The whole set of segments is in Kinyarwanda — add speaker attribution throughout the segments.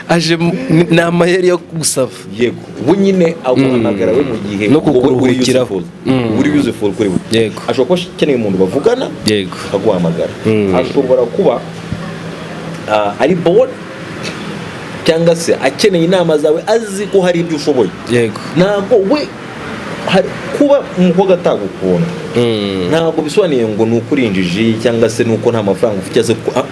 Speaker 1: aje ni amayeri yo gusaba
Speaker 2: yego ubu nyine aguhamagara we mu gihe
Speaker 1: no kukuruhukiraho
Speaker 2: uri useful kuri we
Speaker 1: yego
Speaker 2: ashobora kuba akeneye umuntu bavugana
Speaker 1: yego
Speaker 2: aguhamagara ashobora kuba ari bored cyangwa se akeneye inama zawe azi ko hari ibyo ushoboye
Speaker 1: yego
Speaker 2: ntabwo we kuba umukobwa atagukunda ntabwo bisobanuye ngo ni ukurinjiji cyangwa se nuko nta mafaranga ufite cyangwa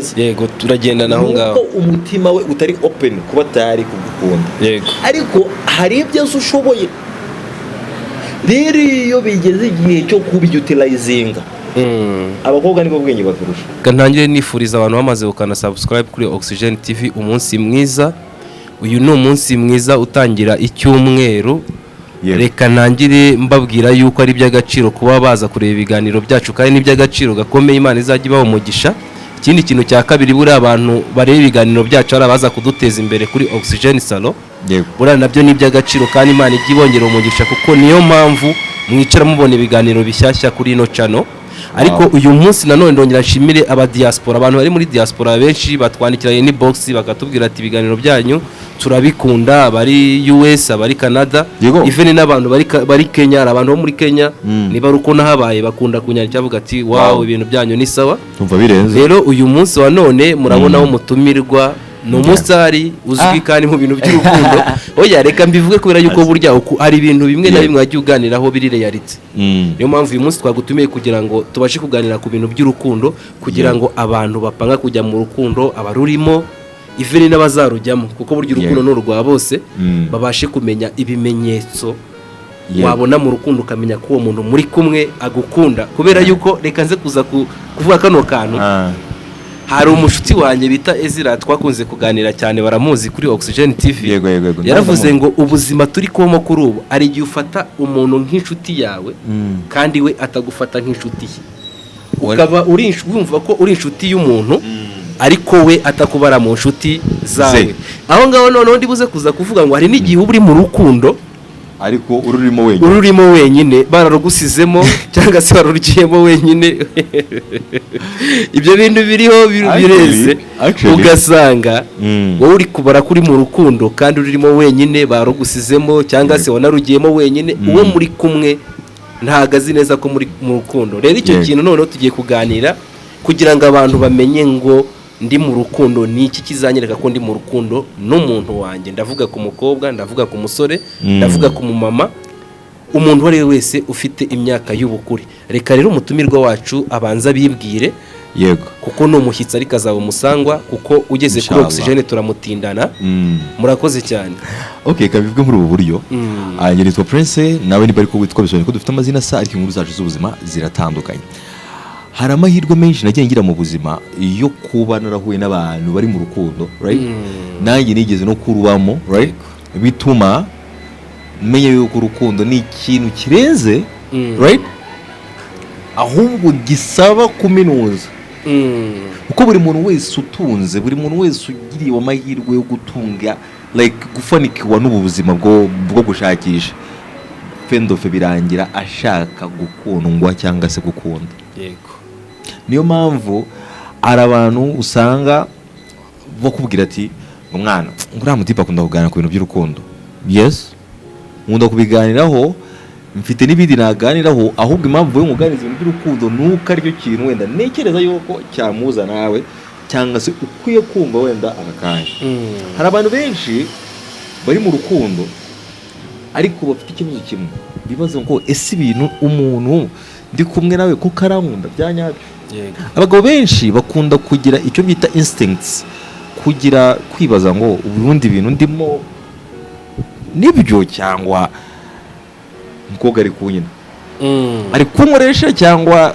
Speaker 2: se
Speaker 1: yego turagenda naho ngaho
Speaker 2: nuko umutima we utari open kuba atari kugukunda
Speaker 1: yego
Speaker 2: ariko hari ibyo ushoboye rero iyo bigeze igihe cyo kubyutilizinga abakobwa nibo bwenge baturusha
Speaker 1: ntangire nifuriza abantu bamaze gukana subscribe kuri Oxygen TV umunsi mwiza. Uyu ni umunsi mwiza utangira icyumweru. Reka ntangire mbabwira yuko ari iby'agaciro kuba baza kureba ibiganiro byacu kandi n'iby'agaciro gakomeye Imana izajya ibaha umugisha. Ikindi kintu cya kabiri buri abantu bareba ibiganiro byacu ari abaza kuduteza imbere kuri Oxygen Salon. Buri nabyo ni iby'agaciro kandi Imana ijya ibongera umugisha kuko niyo mpamvu mwicara mubona ibiganiro bishyashya kuri ino channel. Ariko uyu munsi nanone ndongera nshimire aba diaspora, abantu bari muri diaspora benshi batwandikiranye ni box bakatubwira ati ibiganiro byanyu turabikunda, abari US, abari Canada, even n'abantu bari Kenya, abantu bo muri Kenya niba ruko nahabaye bakunda kunyandikira bavuga ati wow ibintu byanyu ni sawa.
Speaker 2: Umva birenze.
Speaker 1: Rero uyu munsi wa none murabona wo mutumirwa no musari uzwi kandi mu bintu by'urukundo. Oya reka mbivuge kubera yuko burya ari ibintu bimwe na bimwe wagiye uganiraho birire yaritse. Niyo mpamvu uyu munsi twagutumiye kugira ngo tubashe kuganira ku bintu by'urukundo kugira ngo abantu bapanga kujya mu rukundo abarurimo iveni n'abazarujyamo kuko burya urukundo n'urwa bose babashe kumenya ibimenyetso wabona mu rukundo ukamenya ko uwo muntu muri kumwe agukunda kubera yuko reka nze kuza kuvuga kano kantu. Hari umushuti wanjye bita Ezra twakunze kuganira cyane baramuzi kuri Oxygen TV.
Speaker 2: Yego.
Speaker 1: Yaravuze ngo ubuzima turi kubamo kuri ubu ari igihe ufata umuntu nk'inshuti yawe kandi we atagufata nk'inshuti ye. Ukaba wumva ko uri inshuti y'umuntu ariko we atakubara mu nshuti zawe. Aho ngaho none ndi buze kuza kuvuga ngo hari n'igihe uri mu rukundo
Speaker 2: ariko ururimo
Speaker 1: wenyine bararugusizemo cyangwa se barurugiyemo wenyine. Ibyo bintu biriho bireze ugasanga wowe uri kubara kuri mu rukundo kandi ururimo wenyine barugusizemo cyangwa se wanarugiyemo wenyine uwo muri kumwe ntagazi neza ko muri mu rukundo. Rero icyo kintu noneho tugiye kuganira kugira ngo abantu bamenye ngo ndi mu rukundo ni iki kizanyereka ko ndi mu rukundo n'umuntu wanjye. Ndavuga ku mukobwa, ndavuga ku musore, ndavuga ku mumama, umuntu wari wese ufite imyaka y'ubukure. Reka rero umutumirwa wacu abanza bibwire
Speaker 2: yego
Speaker 1: kuko no mushyitsi ariko azaba umusangwa kuko ugeze kuri Oxygen turamutindana. Murakoze cyane.
Speaker 2: Okay, kabivwe muri ubu buryo. Nitwa Prince nawe niba ariko witwa bisobanye ko dufite amazina asa ariko inkuru zacu z'ubuzima ziratandukanye. Hari amahirwe menshi nagiye ngira mu buzima iyo kuba narahuye n'abantu bari mu rukundo, right? Nanjye nigeze no kurubamo, right? Bituma menye yuko urukundo ni ikintu kireze, right? Ahubwo gisaba kuminuza. Uko buri muntu wese utunze, buri muntu wese ugiriye amahirwe yo gutunga like gufanikirwa n'ubuzima bwo gushakisha fendofe birangira ashaka gukundwa cyangwa se gukunda.
Speaker 1: Yego.
Speaker 2: Niyo mpamvu ari abantu usanga bakubwira ati umwana ngura mutipa akunda kuganira ku bintu by'urukundo. Yes, nkunda kubiganiraho, mfite n'ibindi naganiraho, ahubwo impamvu yo muganiza ibintu by'urukundo nuko aricyo kintu wenda nekereza yuko cyamuza nawe cyangwa se ukwiye kumva wenda akakanya. Hari abantu benshi bari mu rukundo ariko bafite ikibazo kimwe, bibaza ngo ese ibintu umuntu ndi kumwe nawe ko karankunda byanyabyo. Abagabo benshi bakunda kugira icyo bita instincts, kugira kwibaza ngo ubundi bintu ndimo nibyo cyangwa umukobwa ari kunyina ari kunkoresha cyangwa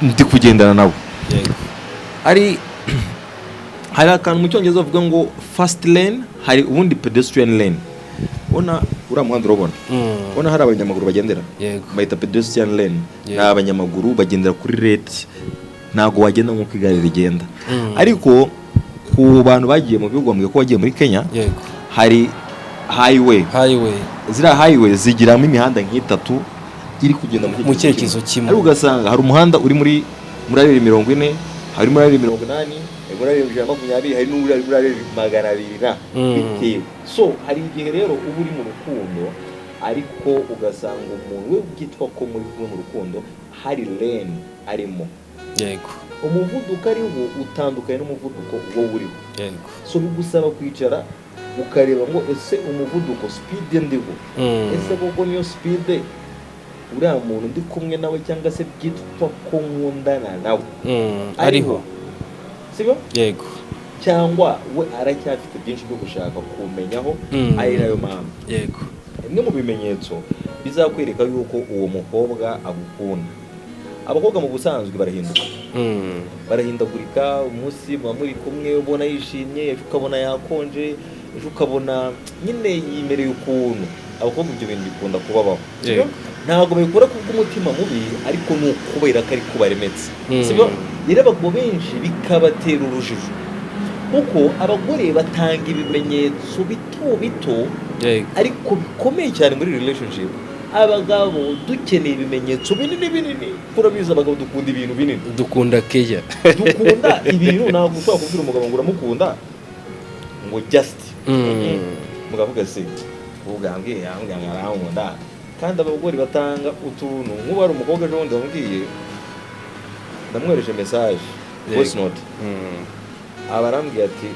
Speaker 2: ndi kugendana nabo. Hari akantu mu cyongereza bavuga ngo fast lane, hari ubundi pedestrian lane. Bona ura muhanda urabona bona hari abanyamaguru bagendera bayita pedestrian lane. Abanyamaguru bagendera kuri rate, ntago wagenda nk'uko igare rigenda. Ariko ku bantu bagiye mu bihugu bamwe ko bagiye muri Kenya hari highway. Zira highway zigiramo imihanda nk'itatu iri kugenda
Speaker 1: mu cyerekezo kimwe.
Speaker 2: Ariko ugasanga hari umuhanda uri muri 40 harimo ari 80, harimo ari 120, hari n'uri ari 200 na bitewe. So hari igihe rero uba uri mu rukundo ariko ugasanga umuntu we byitwa ko muri kumwe mu rukundo hari lane arimo.
Speaker 1: Yego.
Speaker 2: Umuvuduko ariho utandukanye n'umuvuduko wo uriho.
Speaker 1: Yego.
Speaker 2: So bigusaba kwicara ukareba ngo ese umuvuduko speed ndiho ese koko niyo speed uriya muntu ndi kumwe nawe cyangwa se byitwa ko nkundana nawe
Speaker 1: ariho,
Speaker 2: sibyo?
Speaker 1: Yego.
Speaker 2: Cyangwa we aracyafite byinshi byo gushaka kumenyaho ari nayo mpamvu.
Speaker 1: Yego.
Speaker 2: Imwe mu bimenyetso bizakwereka yuko uwo mukobwa agukunda. Abakobwa mu busanzwe barahinduka, barahindagurika. Umunsi muba muri kumwe ubona yishimye, ejo ukabona yakonje, ejo ukabona nyine yimereye ukuntu. Abakobwa ibyo bintu bikunda kubabaho, ntabwo babikora kubw'umutima mubi, ariko ni ukubera ko ari kubaremetse, sibyo? Rero abagabo benshi bikabatera urujijo kuko abagore batanga ibimenyetso bito bito ariko bikomeye cyane muri relationship. Abagabo dukeneye ibimenyetso binini. Turabizi abagabo dukunda ibintu binini,
Speaker 1: dukunda keya,
Speaker 2: dukunda ibintu. Ntabwo ushobora kubwira umugabo ngo uramukunda ngo just mugavuga se ubwambwiye arankunda, kandi abagore batanga utuntu. Nk'ubu hari umukobwa ejo bundi wambwiye, ndamwohereje message voice note, aba arambwiye ati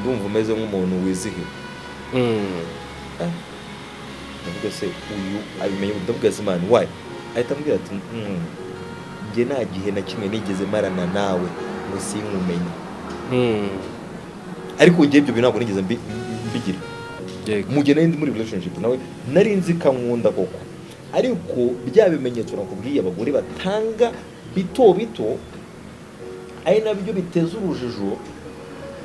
Speaker 2: ndumva umeze nk'umuntu wizihiwe. Ndavuga se uyu abimenye, ndavuga se man why? Ahita ambwira ati njye nta gihe na kimwe nigeze marana nawe ngo sinkumenye, ariko njye ibyo bintu ntabwo nigeze mbigira. Mu gihe nari ndi muri relationship nawe nari nzi kankunda koko, ariko bya bimenyetso nakubwiye abagore batanga bito bito ari nabyo biteza urujijo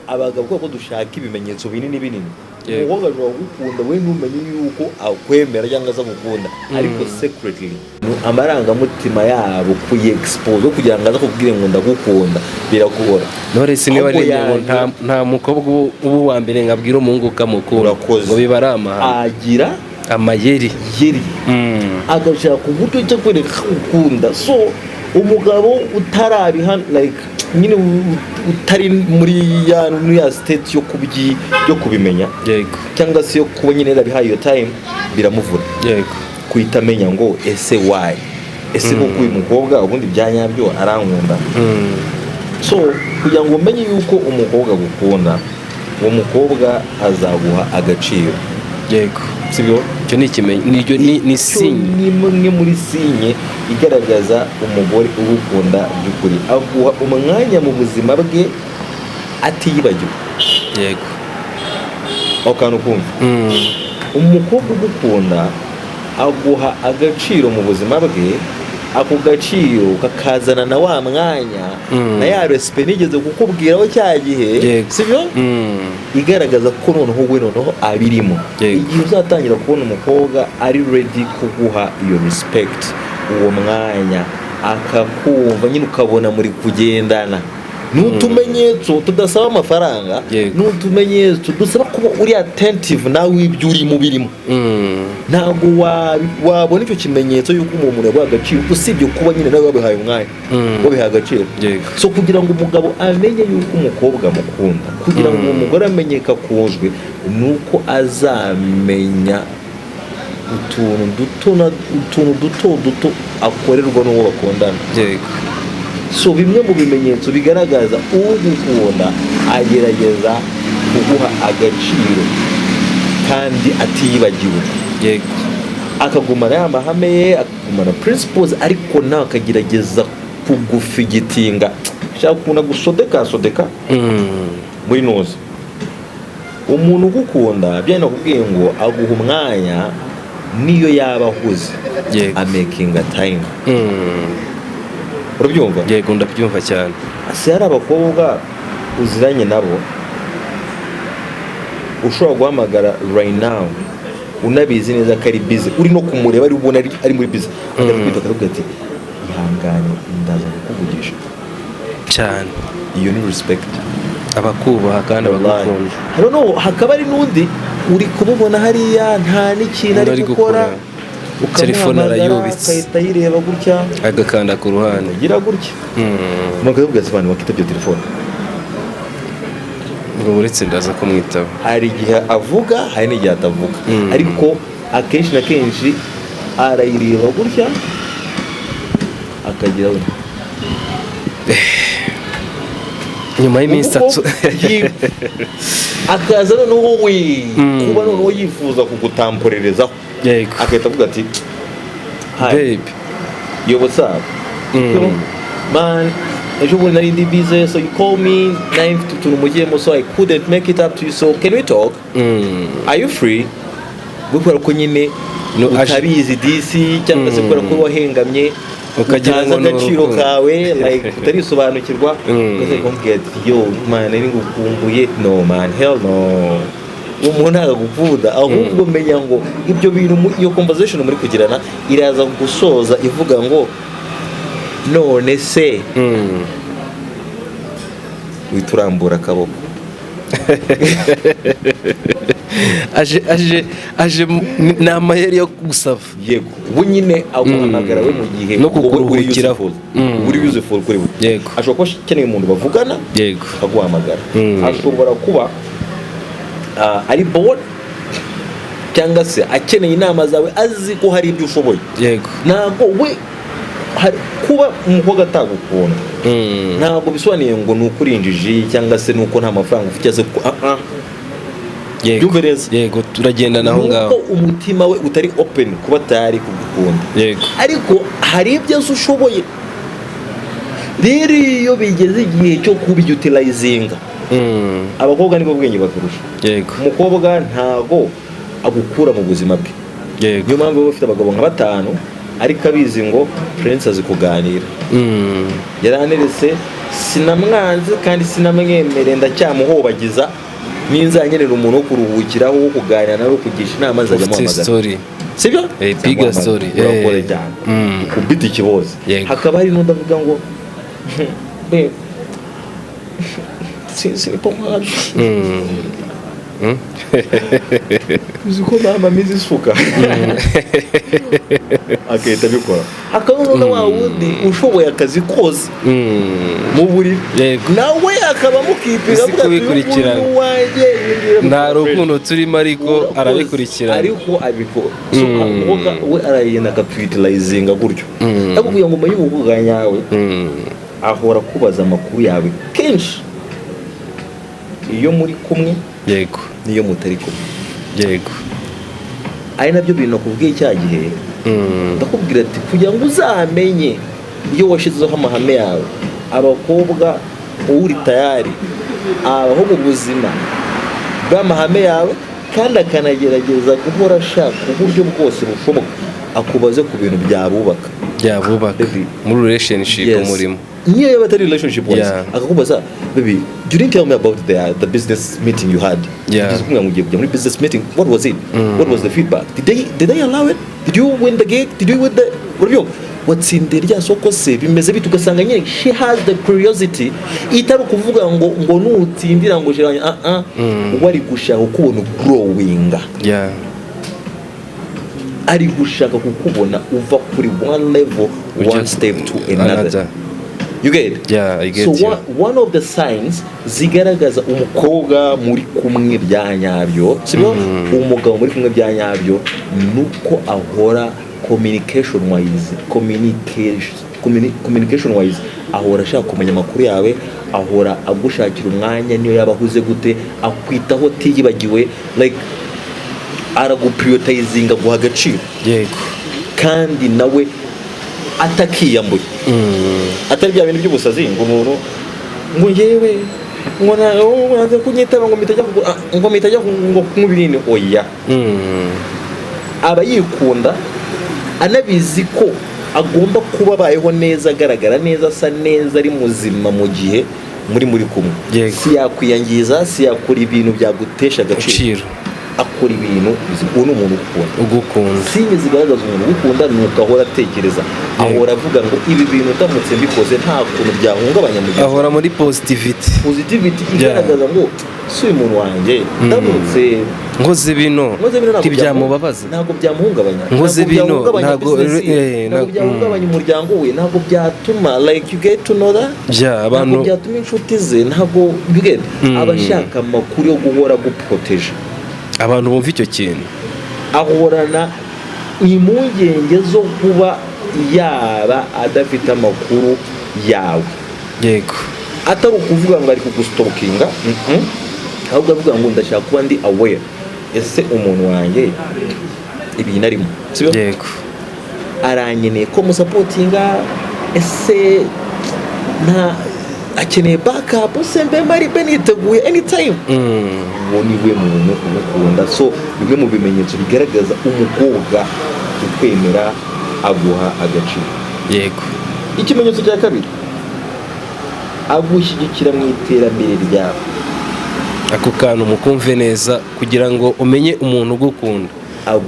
Speaker 2: abagabo, kuko dushaka ibimenyetso binini. Umukobwa ashobora kugukunda we ntumenye yuko akwemera cyangwa se agukunda, ariko secretly amarangamutima yabo kuyi-expose kugira ngo aza kubwire ngo ndagukunda birakubora.
Speaker 1: Knowless niba ari ngo nta mukobwa ubu wa mbere ngabwira umuhungu ukamukunda ngo bibara
Speaker 2: agira
Speaker 1: amayeri
Speaker 2: agashaka uburyo cyo kwereka ukunda. So umugabo utarabiha like nyine utari muri ya state yo kubimenya, cyangwa se yo kuba nyine yarabihaye iyo time, biramuvura kuhita amenya ngo ese why, ese koko uyu mukobwa ubundi byanyabyo arankunda. So kugira ngo umenye yuko umukobwa agukunda, uwo mukobwa azaguha agaciro. Sibyo?
Speaker 1: Cyo ni ikimenyetso, ni sinye,
Speaker 2: nimwe muri sinye igaragaza umugore ugukunda by'ukuri. Aguha umwanya mu buzima bwe atiyibagiwe. Akantu kumva, umukobwa ugukunda aguha agaciro mu buzima bwe, ako gaciro kakazana na wa mwanya na ya respect nigeze kukubwiraho cya gihe, sibyo? Igaragaza ko noneho we noneho abirimo. Igihe uzatangira kubona umukobwa ari ready kuguha iyo respect, uwo mwanya akakumva nyine, ukabona muri kugendana. N'utumenyetso tudasaba amafaranga, n'utumenyetso dusaba kuba uri attentive nawe ibyo urimo birimo. Ntabwo wabona icyo kimenyetso yuko umuntu yaguha agaciro usibye kuba nyine nawe wabihaye umwanya, wabihaye agaciro. So kugira ngo umugabo amenye yuko umukobwa amukunda, kugira ngo umugore amenye ko akunzwe, nuko azamenya utuntu duto akorerwa n'uwo bakundana. So bimwe mu bimenyetso bigaragaza ugukunda agerageza kuguha agaciro kandi atiyibagiwe, akagumana ya mahame ye, akagumana principles, ariko nawe akagerageza kugufigitinga, shaka kuna gusodeka muri noze. Umuntu ugukunda byane nakubwiye ngo aguha umwanya niyo yaba ahuze, amaking a time. Urabyumva?
Speaker 1: Yego, ndabyumva cyane.
Speaker 2: Ase hari abakobwa uziranye nabo ushobora guhamagara right now unabizi neza ko ari busy, uri no kumureba ari ubona ari muri busy, akavuga ati ihangane ndaza kukuvugisha
Speaker 1: cyane.
Speaker 2: Iyo ni respect,
Speaker 1: abakubaha kandi abagukunda.
Speaker 2: Hakaba ari n'undi uri kumubona hariya nta n'ikintu ari gukora,
Speaker 1: telefone arayubitse
Speaker 2: akahita yireba gutya
Speaker 1: agakanda ku ruhande
Speaker 2: agira gutya mukabwira ati abantu bakita ibyo telefone
Speaker 1: ngo uretse ndaza kumwitaba
Speaker 2: hari igihe avuga hari n'igihe atavuga ariko akenshi na kenshi arayireba gutya akagira we
Speaker 1: nyuma y'iminsi
Speaker 2: akaza noneho we kuba noneho yifuza kugutamporerezaho agahita avuga ati
Speaker 1: babe
Speaker 2: yo what's up man ejo bundi nari ndi busy so you call me nari mfite utuntu mugiyemo so I couldn't make it up to you so can we talk are you free kubera ko nyine utabizi disi cyangwa se kubera ko wahengamye ukagira agaciro kawe like utarisobanukirwa ukavuga ati yo man nari ngukumbuye no man hell no umuntu agakunda ahubwo menya ngo ibyo bintu iyo conversation muri kugirana iraza gusoza ivuga ngo none se witurambura akaboko
Speaker 1: aje ni amayeri yo gusaba
Speaker 2: yego ubu nyine aguhamagara we mu gihe
Speaker 1: no kukuruhukiraho
Speaker 2: uri useful kuri we
Speaker 1: yego
Speaker 2: ashobora kuba akeneye umuntu bavugana
Speaker 1: yego
Speaker 2: akaguhamagara ashobora kuba ari bored cyangwa se akeneye inama zawe azi ko hari ibyo ushoboye
Speaker 1: yego
Speaker 2: ntabwo we kuba umukobwa atagukunda ntabwo bisobanuye ngo ni ukuri injiji cyangwa se nuko nta mafaranga ufite aze
Speaker 1: yego turagendana aho ngaho
Speaker 2: nuko umutima we utari open kuba atari kugukunda
Speaker 1: yego
Speaker 2: ariko hari ibyo ushoboye rero iyo bigeze igihe cyo kubyutilizinga abakobwa nibo bwenge bakurusha
Speaker 1: yego
Speaker 2: umukobwa ntago agukura mu buzima bwe
Speaker 1: yego
Speaker 2: niyo mpamvu bafite abagabo nka 5 ariko abizi ngo Prince azi kuganira yaraneretse sinamwanze kandi sinamwemere ndacyamuhobagiza ninzanyenera umuntu wo kuruhukiraho wo kuganira nawe kugisha inama nzajya muhamagara sibyo
Speaker 1: big story
Speaker 2: urakora cyane kubita ikiboze hakaba hari n'udavuga ngo sinzi ko mwaje uziko mama mizi suka akahita bikora hakaba wa wundi ushoboye akazi kose mu buri nawe akaba mukipira
Speaker 1: kubikurikirana nta rukundo turimo ariko arabikurikirana
Speaker 2: ariko abikora we arayenda akatwitilizinga gutyo akubwira ngo umenye umukobwa yawe ahora kubaza amakuru yawe kenshi iyo muri kumwe
Speaker 1: yego
Speaker 2: niyo mutari kumwe
Speaker 1: yego
Speaker 2: ari nabyo bintu nakubwiye cya gihe ndakubwira ati kugira ngo uzamenye iyo washizeho amahame yawe abakobwa uri tayari abaho mu buzima bw'amahame yawe kandi akanagerageza guhora ashaka uburyo bwose bushoboka akubaze ku bintu byabubaka
Speaker 1: muri relationship umurimo
Speaker 2: niyo yaba atari relationship wise akakubaza baby you didn't tell me about the business meeting you had kumwe mugiye kujya muri business meeting what was it what was the feedback did they allow it did you win the gig did you win the review watsinde rya soko se bimeze bitu ugasanga nyine she has the curiosity itari kuvuga ngo nutsindira ngo jiranye wari gushaka ukubona growing ari gushaka kukubona uva kuri one level one step to another. You get?
Speaker 1: Yeah, I get.
Speaker 2: So one of the signs zigaragaza umukobwa muri kumwe bya nyabyo, sibyo? Umugabo muri kumwe bya nyabyo nuko ahora communication wise ahora ashaka kumenya amakuru yawe, ahora agushakira umwanya niyo yabahuze gute, akwitaho tiyibagiwe, like araguprioritizinga guha agaciro.
Speaker 1: Yego.
Speaker 2: Kandi nawe atakiyambuye. Atari bya bintu by'ubusazi ngo umuntu ngo yewe ngo naze kunyitaba ngo mitajya ngo kumubirine oya. Aba yikunda anabizi ko agomba kuba bayeho neza, agaragara neza, asa neza, ari muzima mu gihe muri kumwe. Si yakwiyangiza, si yakora ibintu byagutesha agaciro. akora ibintu uwo ni umuntu
Speaker 1: ugukunda.
Speaker 2: sinye zigaragaza umuntu ugukunda ni uko ahora atekereza, ahora avuga ngo ibi bintu ndamutse mbikoze nta kuntu byahungabanya mu gihe,
Speaker 1: ahora muri positivity
Speaker 2: igaragaza ngo si uyu muntu wanjye ndamutse
Speaker 1: nkoze bino ntibyamubabaza,
Speaker 2: ntabwo byamuhungabanya,
Speaker 1: nkoze bino
Speaker 2: ntabwo byahungabanya umuryango we, ntabwo byatuma like you get to know that, ntabwo byatuma inshuti ze, ntabwo aba ashaka amakuru yo guhora guproteje.
Speaker 1: Abantu bumva icyo kintu,
Speaker 2: ahorana impungenge zo kuba yaba adafite amakuru yawe.
Speaker 1: Yego,
Speaker 2: atari ukuvuga ngo ari kugustokinga, ahubwo avuga ngo ndashaka kuba ndi aware, ese umuntu wanjye ibintu arimo sibyo,
Speaker 1: yego,
Speaker 2: aranyeneye ko musapotinga, ese nta akeneye backup, se mbe mari beniteguye anytime. Uwo ni we muntu umukunda. So bimwe mu bimenyetso bigaragaza umukobwa ukwemera, aguha agaciro.
Speaker 1: Yego.
Speaker 2: Ikimenyetso cya kabiri, agushyigikira mu iterambere ryawe.
Speaker 1: Ako kantu mukumve neza kugira ngo umenye umuntu ugukunda.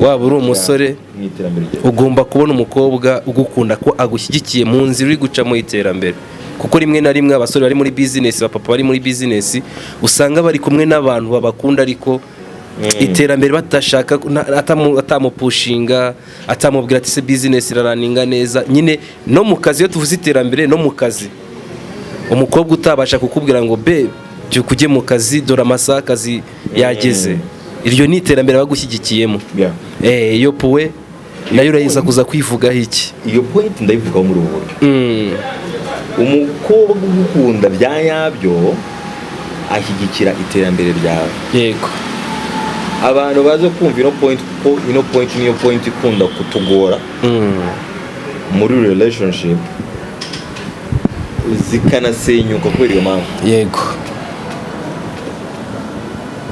Speaker 1: Waba uri umusore, ugomba kubona umukobwa ugukunda ko agushyigikiye mu nzira uri guca mu iterambere. Kuko rimwe na rimwe abasore bari muri business, abapapa bari muri business, usanga bari kumwe n'abantu babakunda ariko iterambere batashaka, atamupushinga, atamubwira ati se business iraninga neza. Nyine no mu kazi, iyo tuvuze iterambere no mu kazi, umukobwa utabasha kukubwira ngo be byuka ujye mu kazi, dore amasaha akazi yageze, iryo ni iterambere bagushyigikiyemo. Iyo puwe nayo urayiza kuza kwivugaho iki?
Speaker 2: Iyo point ndayivugaho muri ubu buryo. Umukobwa ugukunda bya nyabyo ashyigikira iterambere ryawe.
Speaker 1: Yego.
Speaker 2: Abantu baze kumva ino point, kuko ino point niyo point ikunda kutugora muri relationship, zikanasenyuka kubera iyo mpamvu.
Speaker 1: Yego.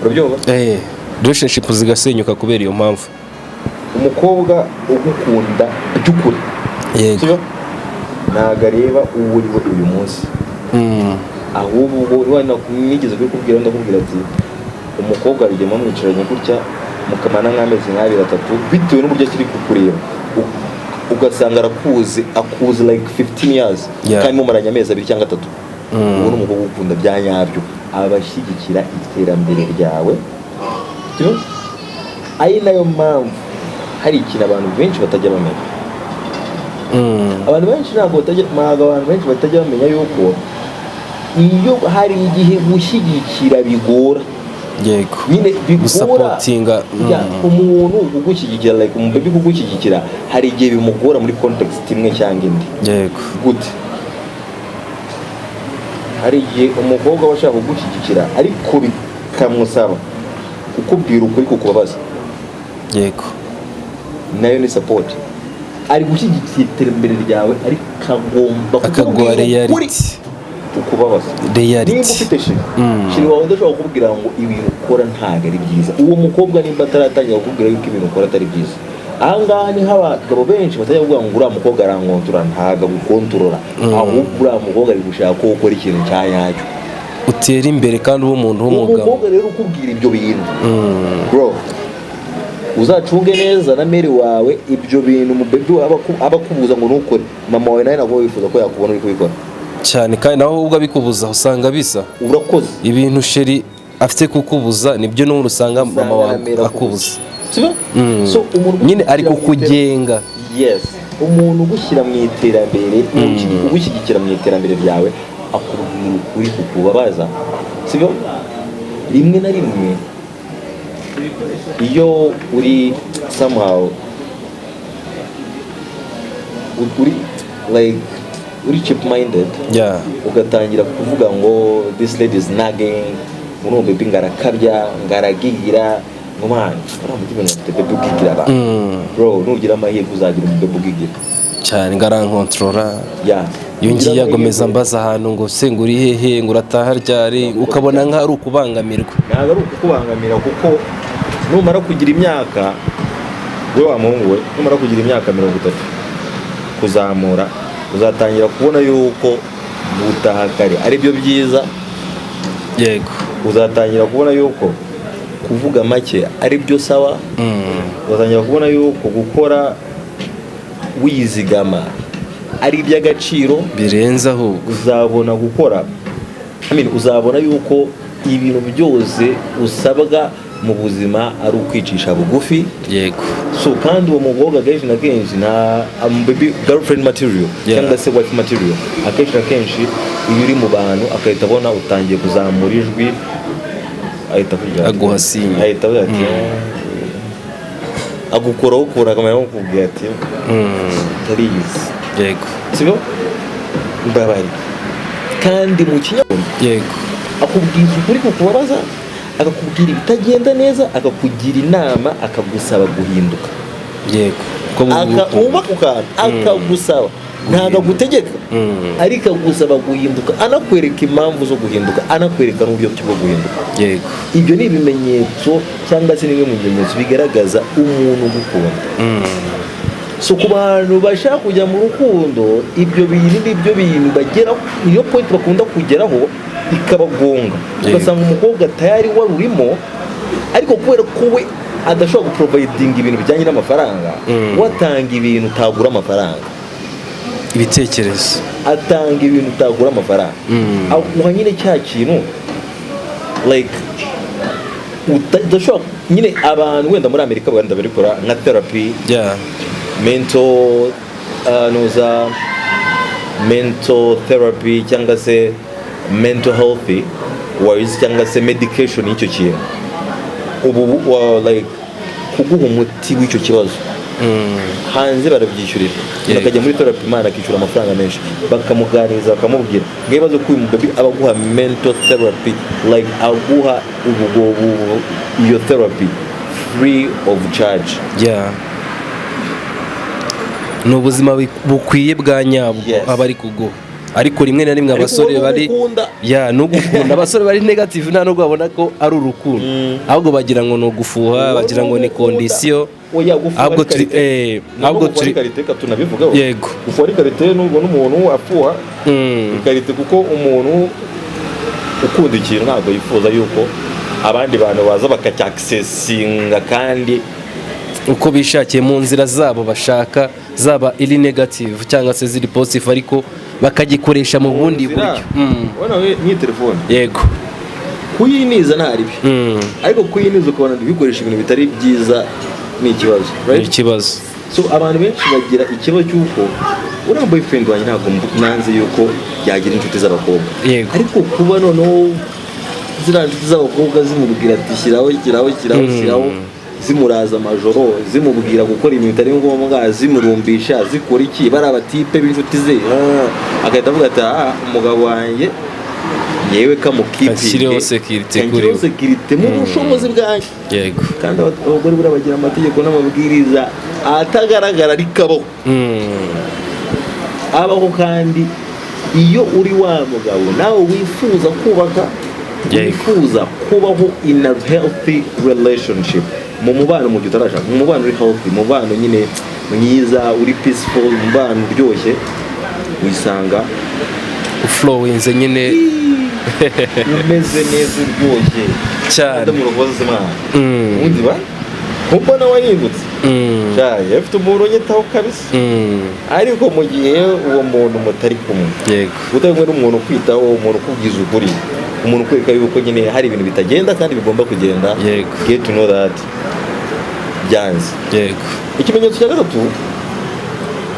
Speaker 2: Urabyumva?
Speaker 1: Relationship zigasenyuka kubera iyo mpamvu.
Speaker 2: Umukobwa ugukunda by'ukuri,
Speaker 1: yego,
Speaker 2: ntago areba uwo uriwe uyu munsi, ahubwo nigeze kubikubwira, ndakubwira ati umukobwa arigema mwicaranye gutya mukamana nk'amezi nk'abiri atatu, bitewe n'uburyo akiri kukureba, ugasanga akuze like 15 years, kandi mumaranye amezi 2 cyangwa 3. Uwo ni umukobwa ugukunda bya nyabyo, abashyigikira iterambere ryawe. Ari nayo mpamvu hari ikintu abantu benshi batajya bamenya. Abantu benshi batajya bamenya yuko iyo hari igihe gushyigikira bigora.
Speaker 1: Yego.
Speaker 2: Nyine bigora umuntu ugushyigikira, like umubebe kugushyigikira, hari igihe bimugora muri context imwe cyangwa indi.
Speaker 1: Yego.
Speaker 2: Gute? Hari igihe umukobwa bashaka kugushyigikira ariko bikamusaba kukubwira ukuri kukubabaza.
Speaker 1: Yego.
Speaker 2: Nayo ni support. Ari gushyigikira iterambere ryawe ariko
Speaker 1: akagwa reality,
Speaker 2: ukubabaza.
Speaker 1: Reality.
Speaker 2: Niba ufite shiri wawe udashobora kukubwira ngo ibintu ukora ntago ari byiza, uwo mukobwa nimba ataratangira kukubwira yuko ibintu ukora atari byiza, ahangaha ni abagabo benshi batajya kuvuga ngo uriya mukobwa arankontorora. Ntago agukontorora, ahubwo uriya mukobwa ari gushaka ko ukora ikintu cya nyacyo,
Speaker 1: utera imbere kandi uba umuntu w'umugabo.
Speaker 2: Umukobwa rero ukubwira ibyo bintu, bro, uzacunge neza na meri wawe ibyo bintu umubebe aba kubuza ngo nukore. Mama wawe nawe ntabwo wifuza ko yakubona uri kubikora
Speaker 1: cyane, kandi nawe ubwo abikubuza usanga bisa
Speaker 2: urakoze.
Speaker 1: Ibintu sheri afite kukubuza nibyo n'ubu usanga mama wawe akubuza.
Speaker 2: So
Speaker 1: nyine ari kukugenga.
Speaker 2: Yes, umuntu ugushyira mu iterambere, ugushyigikira mu iterambere ryawe, akubwira ukuri kukubabaza, sibyo? Rimwe na rimwe iyo uri somehow uri cheap minded, ugatangira kuvuga ngo this lady is nagging, uno bebe ngarakabya, ngaragigira, ngumana uramutima n'afite bebe ugigira ba bro, nugira amahirwe uzagira umubebe ugigira
Speaker 1: cyane, ngarankontorora. Iyo ngiye yagomeza mbaza ahantu ngo se nguri hehe, ngo urataha ryari, ukabona nk'ari ukubangamirwa.
Speaker 2: Ntabwo ari ukukubangamira, kuko numara kugira imyaka, we wa muhungu we, numara kugira imyaka 30 kuzamura, uzatangira kubona yuko gutaha kare ari byo byiza.
Speaker 1: Yego.
Speaker 2: Uzatangira kubona yuko kuvuga make ari byo sawa, ugatangira kubona yuko gukora wizigama ari iby'agaciro
Speaker 1: birenze ahubwo,
Speaker 2: uzabona gukora uzabona yuko ibintu byose usabwa mu buzima ari ukwicisha bugufi.
Speaker 1: yego.
Speaker 2: So kandi uwo mukobwa akenshi na kenshi nta baby girlfriend material cyangwa se wife material, akenshi na kenshi iyo uri mu bantu akahita abona utangiye kuzamura ijwi, ahita
Speaker 1: aguha sinya,
Speaker 2: ahita avuga ati agukora ukura akamenya ko kubwira ati tarizi.
Speaker 1: yego.
Speaker 2: sibyo mbabaye kandi mu kinyarwanda,
Speaker 1: yego,
Speaker 2: akubwira ukuri kukubabaza, akakubwira ibitagenda neza, akakugira inama, akagusaba guhinduka.
Speaker 1: yego,
Speaker 2: wubaka ukantu akagusaba, ntabwo agutegeka ariko agusaba guhinduka, anakwereka impamvu zo guhinduka, anakwereka n'uburyo bwo guhinduka.
Speaker 1: yego.
Speaker 2: Ibyo ni ibimenyetso cyangwa se nimwe mu bimenyetso bigaragaza umuntu ugukunda. So ku bantu bashaka kujya mu rukundo, ibyo bintu nibyo bintu bageraho, niyo point bakunda kugeraho ikabagonga. Ugasanga umukobwa tayari wari urimo, ariko kubera ko we adashobora guprovidinga ibintu bijyanye n'amafaranga, watanga ibintu utagura amafaranga,
Speaker 1: ibitekerezo,
Speaker 2: atanga ibintu utagura amafaranga, aguha nyine cya kintu like udashobora nyine. Abantu wenda muri Amerika bagenda barikora nka therapy, mental therapy cyangwa se mental health wise cyangwa se medication y'icyo kintu, ubu like kuguha umuti w'icyo kibazo hanze barabyishyurira. Bakajya muri therapy imana akishyura amafaranga menshi, bakamuganiriza bakamubwira nk'ibibazo ko uyu mugabi abaguha mental therapy, like aguha iyo therapy free of charge.
Speaker 1: ni ubuzima bukwiye bwa nyabwo aba ari kuguha. Ariko rimwe na rimwe abasore bari n'ugukunda, abasore bari negative nta nubwo babona ko ari urukundo, ahubwo bagira ngo ni ugufuha, bagira ngo ni kondisiyo. ahubwo turi
Speaker 2: karite tunabivugaho.
Speaker 1: yego,
Speaker 2: gufuha ari karite n'ubwo n'umuntu afuha karite, kuko umuntu ukunda ikintu ntabwo yifuza yuko abandi bantu baza bakacyakisesinga kandi
Speaker 1: uko bishakiye mu nzira zabo bashaka, zaba iri negative cyangwa se ziri positive, ariko bakagikoresha mu bundi buryo.
Speaker 2: ubona we ni telefone.
Speaker 1: yego,
Speaker 2: kuyiniza ntari bi, ariko kuyiniza ukabona bikoresha ibintu bitari byiza ni ikibazo,
Speaker 1: ni ikibazo.
Speaker 2: So abantu benshi bagira ikibazo cy'uko uriya boyfriend wanjye ntabwo nanze yuko yagira inshuti z'abakobwa, ariko kuba noneho ziriya nshuti z'abakobwa zimubwira ati shyiraho, zimuraza amajoro, zimubwira gukora ibintu bitari ngombwa, zimurumbisha, zikora iki, bari abatipe b'inshuti ze, agahita avuga ati umugabo wanjye yewe kamukipinge, sekirite mu bushobozi bwanjye.
Speaker 1: yego,
Speaker 2: kandi abagore buriya bagira amategeko n'amabwiriza atagaragara ariko abaho. kandi iyo uri wa mugabo nawe wifuza kubaka, wifuza kubaho in a healthy relationship, mu mubano mu gihe utarashaka, mu mubano uri healthy, mu mubano nyine mwiza, uri peaceful, mu mubano uryoshye, wisanga
Speaker 1: uflowinze nyine
Speaker 2: umeze neza uryoshye
Speaker 1: cyane.
Speaker 2: mu rugozi mwana ubundi ba kuko nawe wahindutse cyane, afite umuntu unyitaho kabisa. ariko mu gihe uwo muntu mutari kumwe, utari kumwe n'umuntu ukwitaho, umuntu ukubwiza ukuri, umuntu ukwereka yuko nyine hari ibintu bitagenda kandi bigomba kugenda, get to know that byanze. ikimenyetso cya gatatu,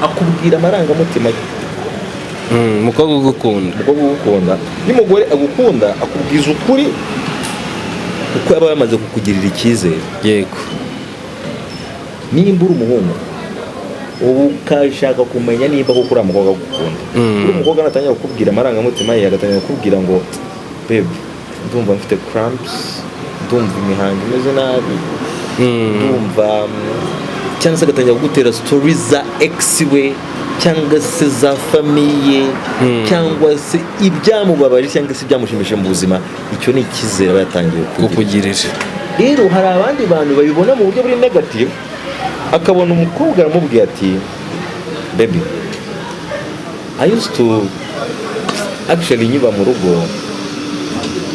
Speaker 2: akubwira amarangamutima ye.
Speaker 1: umukobwa ugukunda,
Speaker 2: n'umugore agukunda akubwiza ukuri uko yaba yamaze kukugirira icyizere.
Speaker 1: yego,
Speaker 2: nimba uri umuhungu ubu ukashaka kumenya niba koko uriya mukobwa agukunda, uri umukobwa natangira kukubwira amarangamutima ye, agatangira kukubwira ngo babe, ndumva mfite cramps, ndumva imihango imeze nabi, ndumva, cyangwa se agatangira kugutera stories za ex we, cyangwa se za famiye, cyangwa se ibyamubabaje cyangwa se ibyamushimishije mu buzima, icyo ni icyizere aba yatangiye
Speaker 1: kukugirira.
Speaker 2: rero hari abandi bantu babibona mu buryo buri negative, akabona umukobwa aramubwira ati baby, I used to actually nyiba mu rugo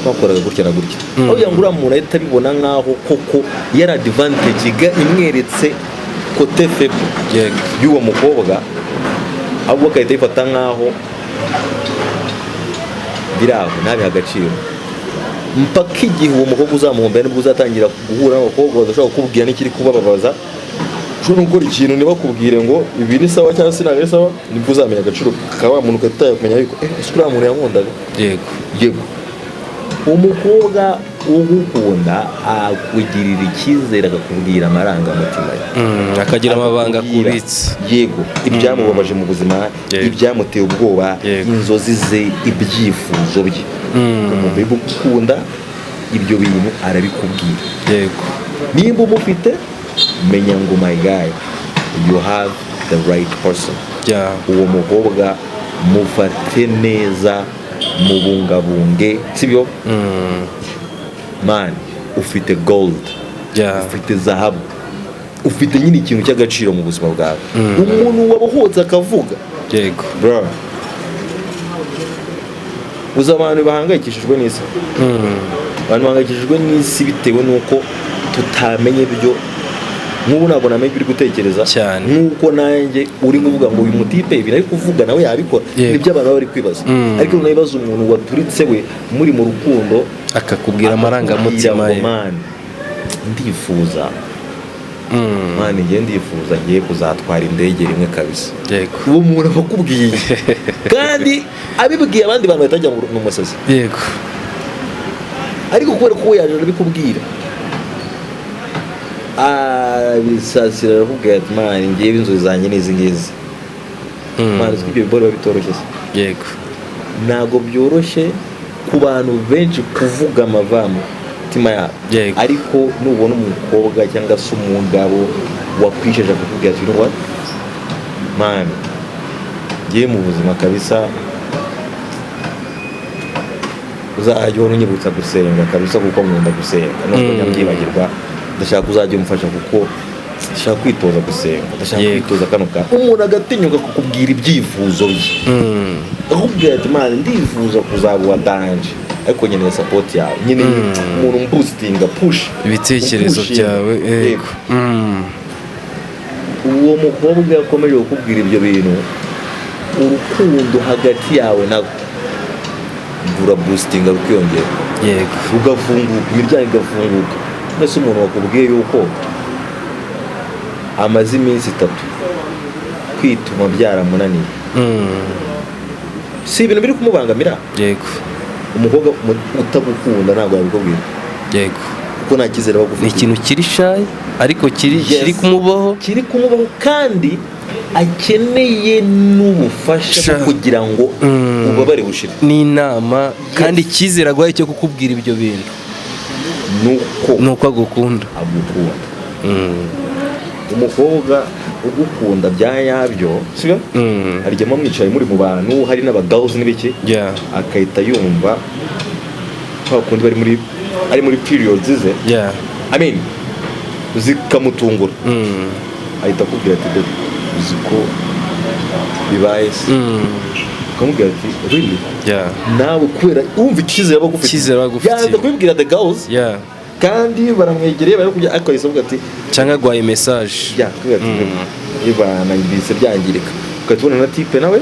Speaker 2: twakoraga gutya na gutya aho kugira ngo uriya muntu ahita abibona nk'aho koko yari advantage imweretse kote faible y'uwo mukobwa, ahubwo agahita yifata nk'aho biri aho ntabihe agaciro, mpaka igihe uwo mukobwa uzamuhombera nibwo uzatangira guhura n'abakobwa badashobora kukubwira n'ikiri kubababaza. Ushobora gukora ikintu ntibakubwire ngo ibi ni sawa cyangwa se ntabwo ari sawa, nibwo uzamenya agaciro ka wa muntu ugahita kumenya yuko ese uriya muntu yankundaga. Yego umukobwa ugukunda akugirira icyizere akakubwira amarangamutima ye,
Speaker 1: akagira amabanga akubitse.
Speaker 2: Yego ibyamubabaje mu buzima, ibyamuteye ubwoba, inzozi ze, ibyifuzo bye, umuntu ugukunda ibyo bintu arabikubwira.
Speaker 1: Yego
Speaker 2: nimba umufite menya ngo my guy you have the right person. Uwo mukobwa mufate neza, mubungabunge, sibyo? Man, ufite gold, ufite zahabu, ufite nyine ikintu cy'agaciro mu buzima bwawe. Umuntu wabohotse akavuga,
Speaker 1: yego
Speaker 2: bro, uza abantu bahangayikishijwe n'isi. Abantu bahangayikishijwe n'isi bitewe n'uko tutamenye ibyo. Nk'ubu ntabwo namenye uri gutekereza nk'uko nanjye uri kuvuga ngo uyu mutipe ibi ari kuvuga nawe yabikora, nibyo abantu bari kwibaza. Ariko unayibaza umuntu waturitse we muri mu rukundo
Speaker 1: akakubwira amarangamutima ye,
Speaker 2: ndifuza mani ngiye ndifuza ngiye kuzatwara indege rimwe kabisa. Uwo muntu akakubwiye kandi abibwiye abandi bantu batajya mu musazi.
Speaker 1: Yego
Speaker 2: ariko kubera ko yaje arabikubwira bisasira arakubwira ati mani ngiye inzozi zanjye n'izi ngizi. Mani uzi ko ibyo biba bitoroshye.
Speaker 1: Yego
Speaker 2: ntabwo byoroshye ku bantu benshi kuvuga amavangamutima yabo. Ariko nubona umukobwa cyangwa se umugabo wakwisheje akakubwira ati what mani ngiye mu buzima kabisa uzajya unyibutsa gusenga kabisa kuko nkunda gusenga nubwo nyabyibagirwa, ndashaka uzajya umufasha kuko ndashaka kwitoza gusenga, ndashaka kwitoza kano ka umuntu agatinyuka kukubwira ibyifuzo bye, akubwira ati mani ndifuza kuzaba uwa danje ariko nkeneye support yawe, nyine umuntu mboostinga push
Speaker 1: ibitekerezo byawe. Yego
Speaker 2: uwo mukobwa yakomeje kukubwira ibyo bintu, urukundo hagati yawe nawe rura boostinga rukiyongera.
Speaker 1: Yego
Speaker 2: rugafunguka, imiryango igafunguka. Mbese umuntu wakubwiye yuko amaze iminsi 3 kwituma byaramunaniye, si ibintu biri kumubangamira.
Speaker 1: Yego
Speaker 2: umukobwa utagukunda ntabwo yabikubwira.
Speaker 1: Yego
Speaker 2: kuko nta cyizere bagufite.
Speaker 1: Ni ikintu kiri shy ariko kiri kumubaho,
Speaker 2: kandi akeneye n'ubufasha kugira ngo ubabare bushire
Speaker 1: n'inama, kandi icyizere agwaye cyo kukubwira ibyo bintu nuko agukunda.
Speaker 2: Umukobwa ugukunda bya yabyo, sibyo? Aryama mwicaye muri mu bantu hari n'abagirls n'ibiki, akahita yumva bakundi ari muri periods ze, I mean zikamutungura, ahita akubwira ati uziko bibaye se, ukamubwira ati really nawe kubera wumva icyizere bagufite, yanze kubibwira the girls, kandi baramwegereye bari kujya akahise avuga ati
Speaker 1: cyangwa agwaye message
Speaker 2: kubera ati ibana ngibise byangirika, ukatubona na type nawe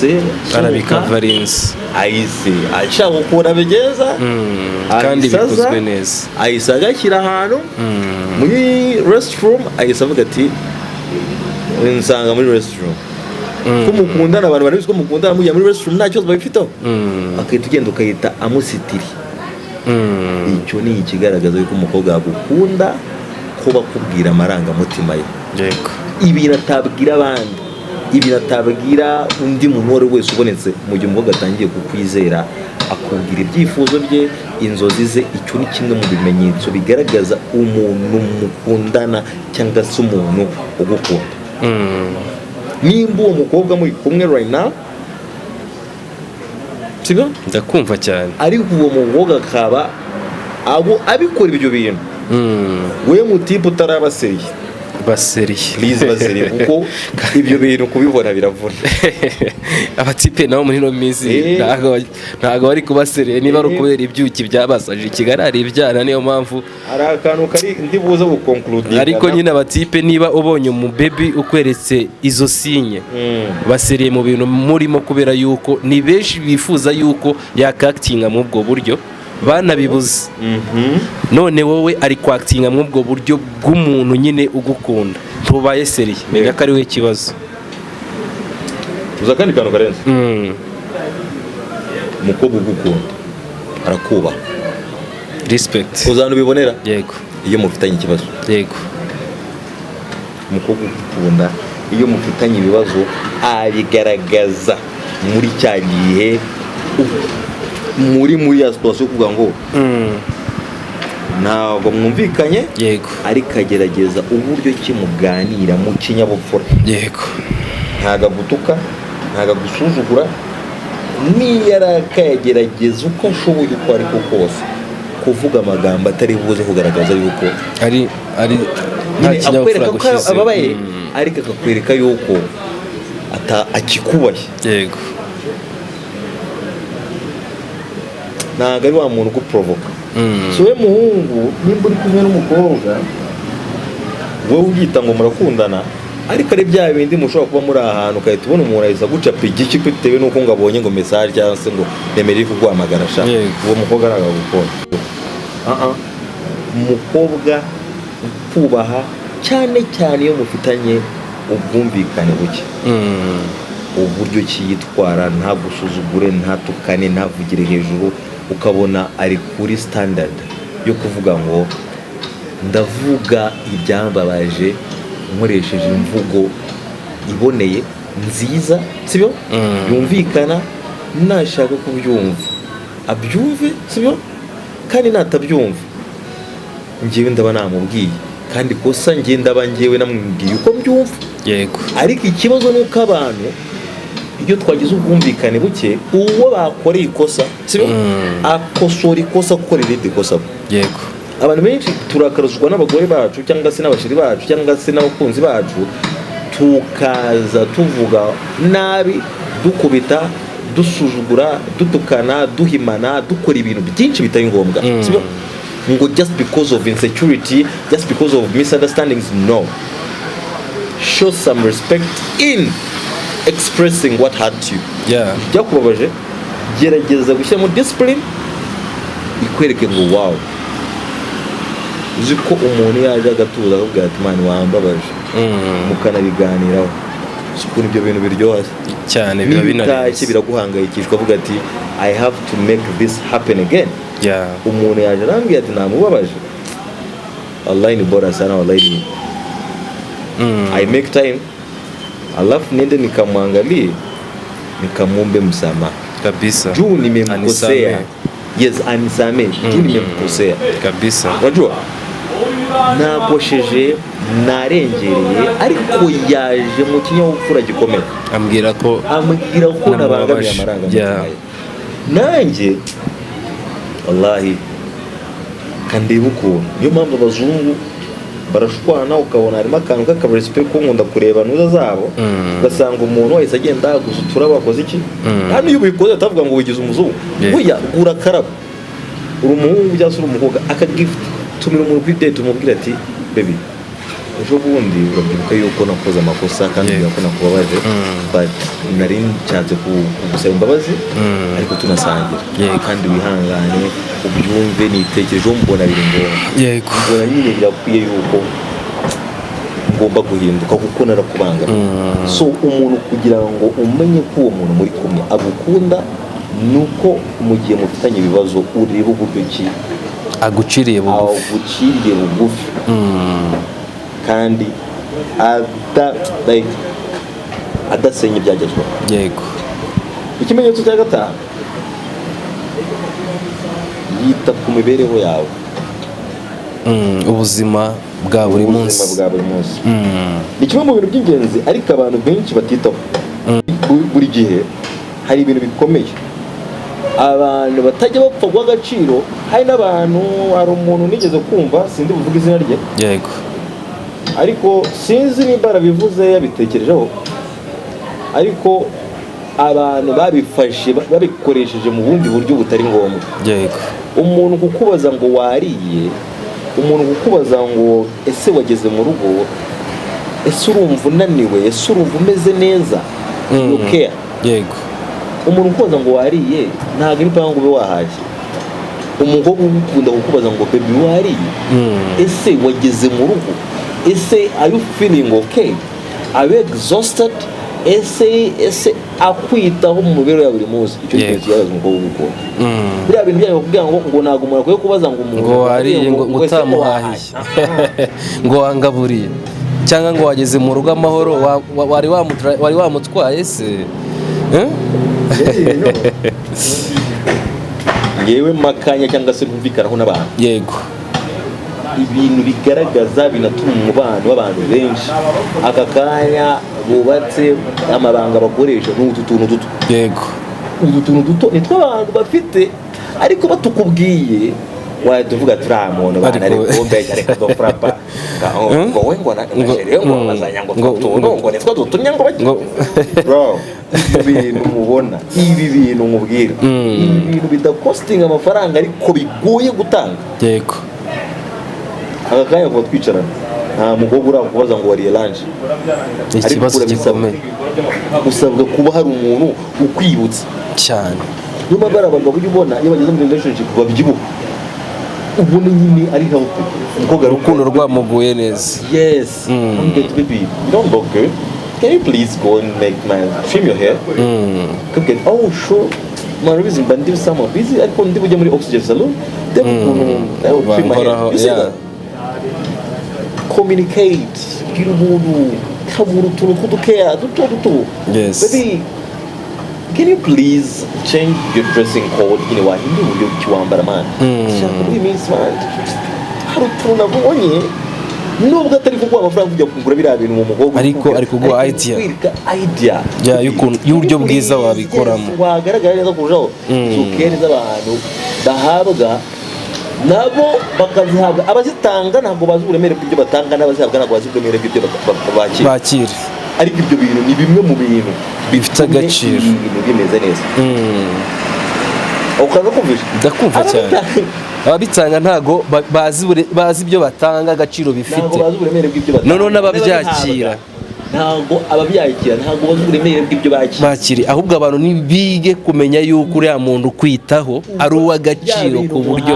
Speaker 2: se
Speaker 1: arabikavarinze
Speaker 2: ayise ashaka gukora bigeza,
Speaker 1: kandi bikozwe neza,
Speaker 2: ayise agashyira ahantu muri restroom, ayise avuga ati nsanga muri restroom ko mukundana, abantu bari ko mukundana mujya muri restroom nta kibazo babifiteho, akahita ugenda ukahita amusitiri. Icyo ni ikigaragaza yuko umukobwa agukunda, ko bakubwira amarangamutima ye.
Speaker 1: Yego
Speaker 2: ibintu atabwira abandi, ibintu atabwira undi muntu wari wese ubonetse mu gihe umukobwa atangiye kukwizera, akubwira ibyifuzo bye, inzozi ze. Icyo ni kimwe mu bimenyetso bigaragaza umuntu mukundana cyangwa se umuntu ugukunda. Nimba uwo mukobwa muri kumwe right now, sibyo?
Speaker 1: Ndakumva cyane.
Speaker 2: Ariko uwo mukobwa akaba abikora ibyo bintu, we mutipe utarabaseye,
Speaker 1: baseriye
Speaker 2: please baseriye kuko ibyo bintu kubibona biravuna.
Speaker 1: abatipe nabo muri no minsi ntago bari kubaseriye niba ari ukubera ibyuki byabasaje i Kigali ari ibyana, niyo mpamvu
Speaker 2: hari akantu kari ndibuze guconclude.
Speaker 1: ariko nyine abatipe niba ubonye mu baby ukweretse izo sinye baseriye mu bintu murimo, kubera yuko ni benshi bifuza yuko yakactinga mu ubwo buryo banabibuze. None wowe ari kwakitinga mu ubwo buryo bw'umuntu nyine ugukunda, ntubaye seriye, menya ko ari we kibazo.
Speaker 2: Uza kandi kantu karenze umukobwa ugukunda arakubaha,
Speaker 1: respect,
Speaker 2: uzana ubibonera
Speaker 1: yego
Speaker 2: iyo mufitanye ikibazo.
Speaker 1: Yego,
Speaker 2: umukobwa ugukunda iyo mufitanye ibibazo abigaragaza muri cya gihe muri ya situation yo kuvuga ngo ntabwo mwumvikanye,
Speaker 1: yego,
Speaker 2: ariko agerageza uburyo ki muganira mu kinyabupfura,
Speaker 1: yego,
Speaker 2: ntago agutuka, ntago agusuzugura, niyo arakagerageza uko ashoboye uko ariko kose kuvuga amagambo atari buze kugaragaza yuko
Speaker 1: ari nta kinyabupfura gushize,
Speaker 2: ababaye, ariko akakwereka yuko akikubaye.
Speaker 1: Yego,
Speaker 2: ntago ari wa muntu uguprovoka. So we muhungu nimba uri kumwe n'umukobwa wowe ubyita ngo murakundana, ariko ari bya bindi mushobora kuba muri ahantu ukahita ubona umuntu ahise agucapa igiki bitewe n'uko ngo abonye ngo message cyangwa se ngo nemere kuguhamagara sha, uwo mukobwa aragukunda. Umukobwa ukubaha cyane cyane iyo mufitanye ubwumvikane buke, uburyo kiyitwara, nta gusuzugure, nta tukane, ntavugire hejuru, ukabona ari kuri standard yo kuvuga ngo ndavuga ibyambabaje nkoresheje imvugo iboneye nziza, sibyo yumvikana, nashaka kubyumva abyumve, sibyo, kandi natabyumva njyewe ndaba namubwiye, kandi kosa njye ndaba njyewe namubwiye uko mbyumva.
Speaker 1: yego,
Speaker 2: ariko ikibazo ni uko abantu iyo twagize ubwumvikane buke, uwo bakoreye ikosa, sibyo, akosora ikosa gukorera irindi kosa.
Speaker 1: yego,
Speaker 2: abantu benshi turakaruzwa n'abagore bacu cyangwa se n'abashiri bacu cyangwa se n'abakunzi bacu, tukaza tuvuga nabi, dukubita, dusuzugura, dutukana, duhimana, dukora ibintu byinshi bitari ngombwa, sibyo, ngo just because of insecurity, just because of misunderstandings. No, show some respect in expressing what hurt you. Byakubabaje, gerageza gushyiramo discipline ikwereke ngo wow, uzi ko umuntu yaje agatuza akubwira ati mani wambabaje, mukanabiganiraho, ukuntu ibyo bintu biryoha
Speaker 1: cyane, biba binaryoshye,
Speaker 2: biraguhangayikishwa avuga ati I have to make this happen again. Umuntu yaje arambwira ati namubabaje, wallahi ni bora sana, wallahi I make time, alafu nende nikamwangalie, nikamwombe msamaha
Speaker 1: kabisa,
Speaker 2: juu nimemkosea. Yes, anisamehe juu nimemkosea
Speaker 1: kabisa.
Speaker 2: Unajua nakosheje, narengereye, ariko yaje mu kinyabupfura gikomeye,
Speaker 1: ambwira ko
Speaker 2: nabangamiye amarangamutima nanjye, wallahi kandeba ukuntu. Niyo mpamvu abazungu barashwana, ukabona harimo akantu k'akabarespect ko nkunda kureba nuza zabo, ugasanga umuntu wese agenda yaguza uturabo akoze iki, hano iyo ubikoze atavuga ngo wigize umuzungu, buya gura karabo, uri umuhungu cyangwa se uri umukobwa, akagift tumira umuntu kuri date, umubwira ati baby, ejo bundi urabyibuka yuko nakoze amakosa kandi ko nakubabaje, but nari nshatse kugusaba imbabazi, ariko tunasangira, kandi wihangane ubyumve, nitekerejeho mbona biri ngombwa, mbona nyine birakwiye yuko ngomba guhinduka kuko narakubangamiye. So umuntu kugira ngo umenye ko uwo muntu muri kumwe agukunda, nuko mu gihe mufitanye ibibazo ureba uburyo ki
Speaker 1: aguciriye
Speaker 2: bugufi, kandi adasenye ibyagezweho.
Speaker 1: Yego,
Speaker 2: ikimenyetso cya gatanu, yita ku mibereho yawe,
Speaker 1: ubuzima bwa buri munsi.
Speaker 2: Ni kimwe mu bintu by'ingenzi ariko abantu benshi batitaho. Buri gihe hari ibintu bikomeye abantu batajya bapfa guha agaciro. Hari n'abantu, hari umuntu nigeze kumva, sindi buvuga izina rye,
Speaker 1: yego,
Speaker 2: ariko sinzi niba barabivuze yabitekerejeho, ariko abantu babifashe babikoresheje mu bundi buryo butari ngombwa.
Speaker 1: Yego.
Speaker 2: Umuntu kukubaza ngo wariye, umuntu kukubaza ngo ese wageze mu rugo, ese urumva unaniwe, ese urumva umeze neza, care.
Speaker 1: Yego.
Speaker 2: Umuntu kukubaza ngo wariye ntabwo ari mpamvu ube wahashye. Umukobwa ukunda kukubaza ngo baby wariye, ese wageze mu rugo, ese are you feeling okay, are you exhausted, ese akwitaho mu mubero ya buri munsi. Icyo kintu kibaza umukobwa ukunda. Biriya bintu byayo kugira ngo ntabwo umuntu akwiye kubaza ngo umuntu
Speaker 1: ngo wariye ngo utamuhahiye ngo wangaburiye cyangwa ngo wageze mu rugo amahoro wari wamutwaye se. Yewe makanya cyangwa se kumvikanaho n'abantu. Yego.
Speaker 2: Ibintu bigaragaza binatuma umubano w'abantu benshi aka kanya bubatse amabanga bakoresha n'utu tuntu duto.
Speaker 1: Yego.
Speaker 2: Utu tuntu duto nitwo abantu bafite, ariko batukubwiye waduvuga turamuntu bana ari kombe ariko dofrapa ngo wengo na shere ngo bazanya ngo nitwo dutumye ngo bro. Ibintu mubona, ibi bintu mubwira, ibi bintu bidakostinga amafaranga ariko bigoye gutanga.
Speaker 1: Yego.
Speaker 2: Aka kanya kuba twicarana nta mukobwa urakubaza ngo wariye lunch.
Speaker 1: Ikibazo gikomeye.
Speaker 2: Usabwa kuba hari umuntu ukwibutsa
Speaker 1: cyane.
Speaker 2: Niyo mpamvu abagabo ujya ubona iyo bageze muri relationship babyibuha, ubona nyine ari healthy, umukobwa
Speaker 1: urukundo rwamuguye neza.
Speaker 2: Yes. Baby, you don't look good. Can you please go and trim your hair? Okay. Oh sure. Reason but ndi some busy ariko ndi bujya muri Oxygen Salon. Trim my hair. You see that? Communicate. Gira umuntu kabura utuntu tw'udukeya duto.
Speaker 1: Yes.
Speaker 2: Baby, can you please change your dressing code? Wahindi uburyo kiwambara man. Shaka muri minsi man. Hari utuntu nabonye nubwo atari kuguha amafaranga kujya kugura biriya bintu mu mukobwa,
Speaker 1: ariko kuguha idea y'uburyo bwiza wabikoramo,
Speaker 2: wagaragara neza kurushaho. Sukeri z'abantu bahabwa nabo bakazihabwa, abazitanga ntabwo bazi uburemere bw'ibyo batanga, n'abazihabwa ntabwo bazi uburemere bw'ibyo bakira. Ariko ibyo bintu ni bimwe mu bintu
Speaker 1: bifite agaciro,
Speaker 2: ibintu bimeze neza. Ukaza kumvisha
Speaker 1: ndakumva cyane. Ababitanga ntago bazi ibyo batanga agaciro bifite,
Speaker 2: ntago bazi uburemere bw'ibyo batanga.
Speaker 1: None n'ababyakira
Speaker 2: ntago ababyakira ntago bazi uburemere bw'ibyo
Speaker 1: bakiri, ahubwo abantu nibige kumenya yuko uriya muntu kwitaho ari uw'agaciro ku buryo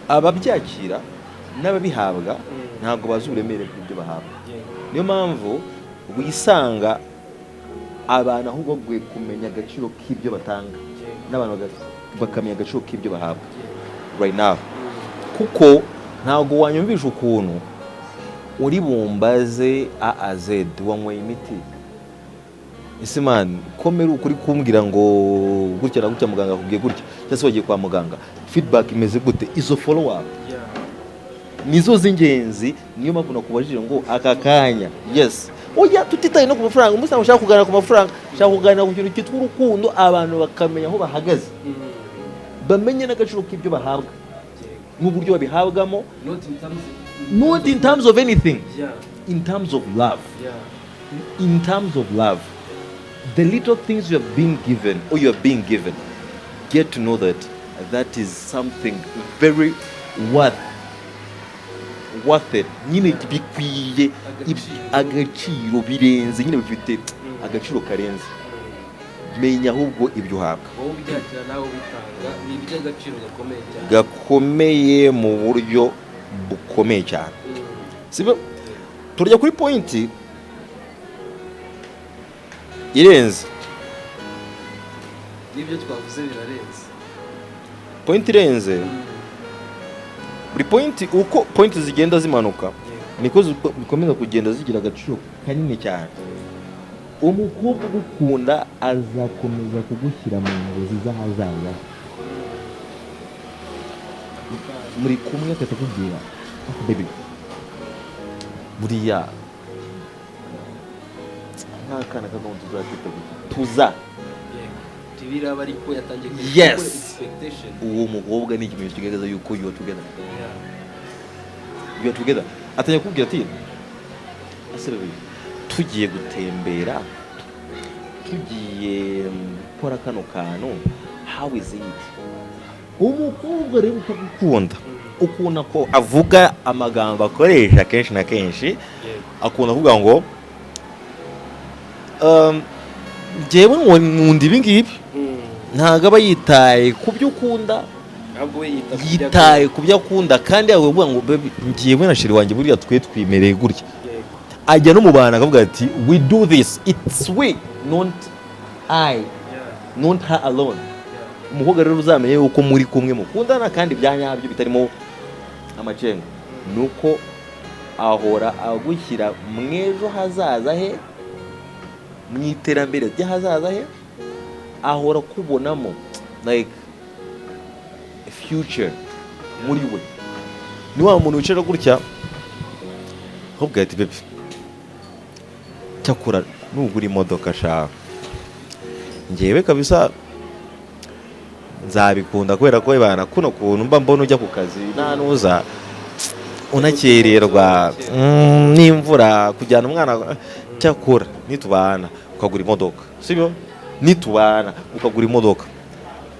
Speaker 2: ababyakira n'ababihabwa ntago bazi uburemere bw'ibyo bahabwa. Niyo mpamvu wisanga abantu ahubwo gwe kumenya agaciro k'ibyo batanga, n'abantu bakamenya agaciro k'ibyo bahabwa right now. Kuko ntago wanyumvisha ukuntu uri bumbaze AAZ wanyweye imiti, ese man komera ukuri kumbwira ngo gutya na gutya muganga akubwiye gutya, cyase wagiye kwa muganga feedback imeze gute, izo follow up nizo z'ingenzi. Niyo mpamvu nakubajije ngo aka kanya yes oya tutitaye no ku mafaranga, umunsi nashaka kuganira ku mafaranga, nshaka kuganira ku kintu cyitwa urukundo, abantu bakamenya aho bahagaze, bamenye n'agaciro k'ibyo bahabwa n'uburyo babihabwamo, not in terms of anything, in terms of love. In terms of love, the little things you have been given or you are being given, get to know that that is something very worth it. Nyine bikwiye agaciro birenze, nyine bifite agaciro karenze. Menya ahubwo ibyo uhabwa
Speaker 1: wowe byakira nawe bitanga ni iby'agaciro
Speaker 2: gakomeye mu buryo bukomeye cyane. Sibyo turya kuri point irenze,
Speaker 1: nibyo twavuze birarenze,
Speaker 2: point irenze. Buri point uko point zigenda zimanuka niko bikomeza kugenda zigira agaciro kanini cyane. Umukobwa ugukunda azakomeza kugushyira mu nzozi z'ahazaza. Muri kumwe akakubwira baby buriya nta kana kagomba tuza
Speaker 1: tibiraba ariko yatangiye
Speaker 2: yes expectation. Uwo mukobwa ni ikimenyetso kigaragaza yuko you are together. atangiye kubwira ati ase baby tugiye gutembera tugiye gukora kano kantu how is it umukobwa rero ukagukunda ukunda ko avuga amagambo akoresha kenshi na kenshi akunda kuvuga ngo njyewe nkunda ibi ngibi ntabwo aba yitaye ku byo ukunda yitaye ku byo akunda kandi yawe uvuga ngo baby njyewe na sheri wanjye buriya twe twimereye gutya ajya no mu bantu akavuga ati we do this it's we not I not her alone umukobwa rero uzamenye yuko muri kumwe mukundana kandi byanyabyo bitarimo amacenga nuko ahora agushyira mwejo hazaza he mwiterambere ry'ahazaza he ahora kubonamo like a future muri we ni wa muntu wicara gutya ahubwo ati baby cyakora nugura imodoka shaka njyewe kabisa nzabikunda kubera ko ibana kuno kuntu mba mbona ujya ku kazi nanuza unakererwa n'imvura kujyana umwana cyakora nitubana ukagura imodoka sibyo nitubana ukagura imodoka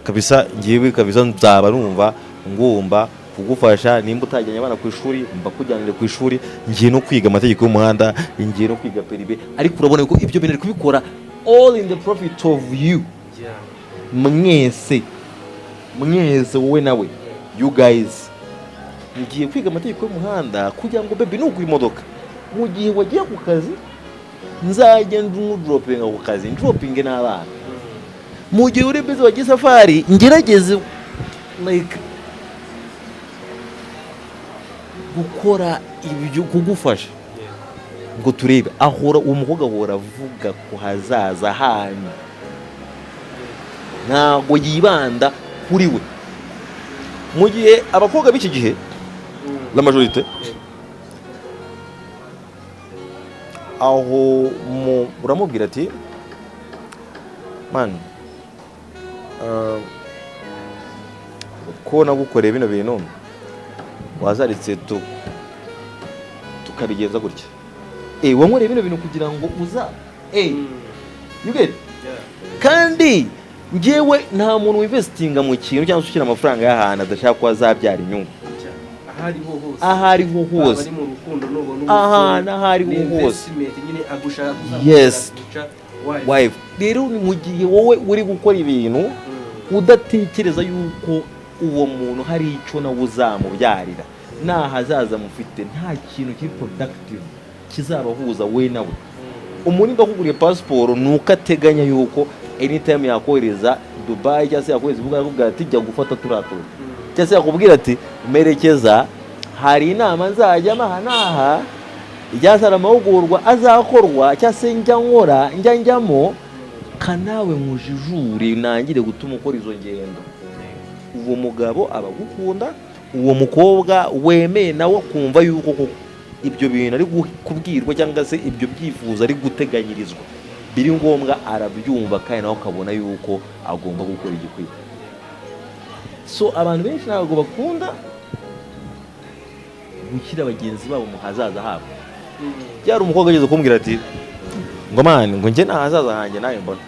Speaker 2: kabisa njyewe kabisa nzaba numva ngomba kugufasha nimba utajyanye abana ku ishuri mba kujyanire ku ishuri ngiye no kwiga amategeko y'umuhanda ngiye no kwiga peribe ariko urabona ko ibyo bintu kubikora all in the profit of you mwese wowe nawe you guys ngiye kwiga amategeko y'umuhanda kugira ngo baby nuguye imodoka mu gihe wagiye ku kazi nzajya ndumudropinga ku kazi ndropinge n'abana mu gihe uri busy wagiye safari ngerageze like gukora ibyo kugufasha ngo turebe ahora umukobwa ahora avuga ku hazaza hanyu ntabwo yibanda kuri we mu gihe abakobwa b'iki gihe la majorite aho uramubwira ati man ko nagukoreye bino bintu wazaritse tukabigenza gutya wankoreye bino bintu kugira ngo uza you get kandi njyewe nta muntu w'investinga mu kintu cyangwa ushyira amafaranga y'ahantu adashaka ko azabyara inyungu aho ariho hose ahantu aho ariho hose yes wife rero ni mu gihe wowe uri gukora ibintu udatekereza yuko uwo muntu hari icyo nawe uzamubyarira nahazaza mufite nta kintu kiri productive kizabahuza we nawe umuntu ndakuguriye passport nuko ateganya yuko anytime yakohereza Dubai cyangwa se yakohereza uvuga akubwira ati jya gufata turatura cyangwa se yakubwira ati merekeza hari inama nzajya mahanaha ibyasara amahugurwa azakorwa cyangwa se njyamo kanawe mujijure nangire gutuma ukora izo ngendo uwo mugabo abagukunda uwo mukobwa wemeye nawe kumva yuko ibyo bintu ari kubwirwa cyangwa se ibyo byifuzo ari guteganyirizwa biri ngombwa arabyumva kandi nawe akabona yuko agomba gukora igikwiye so abantu benshi ntabwo bakunda gushyira bagenzi babo mu hazaza habo byari umukobwa ageze kumbwira ati ngo mani ngo njye nahazaza hanjye nawe mbona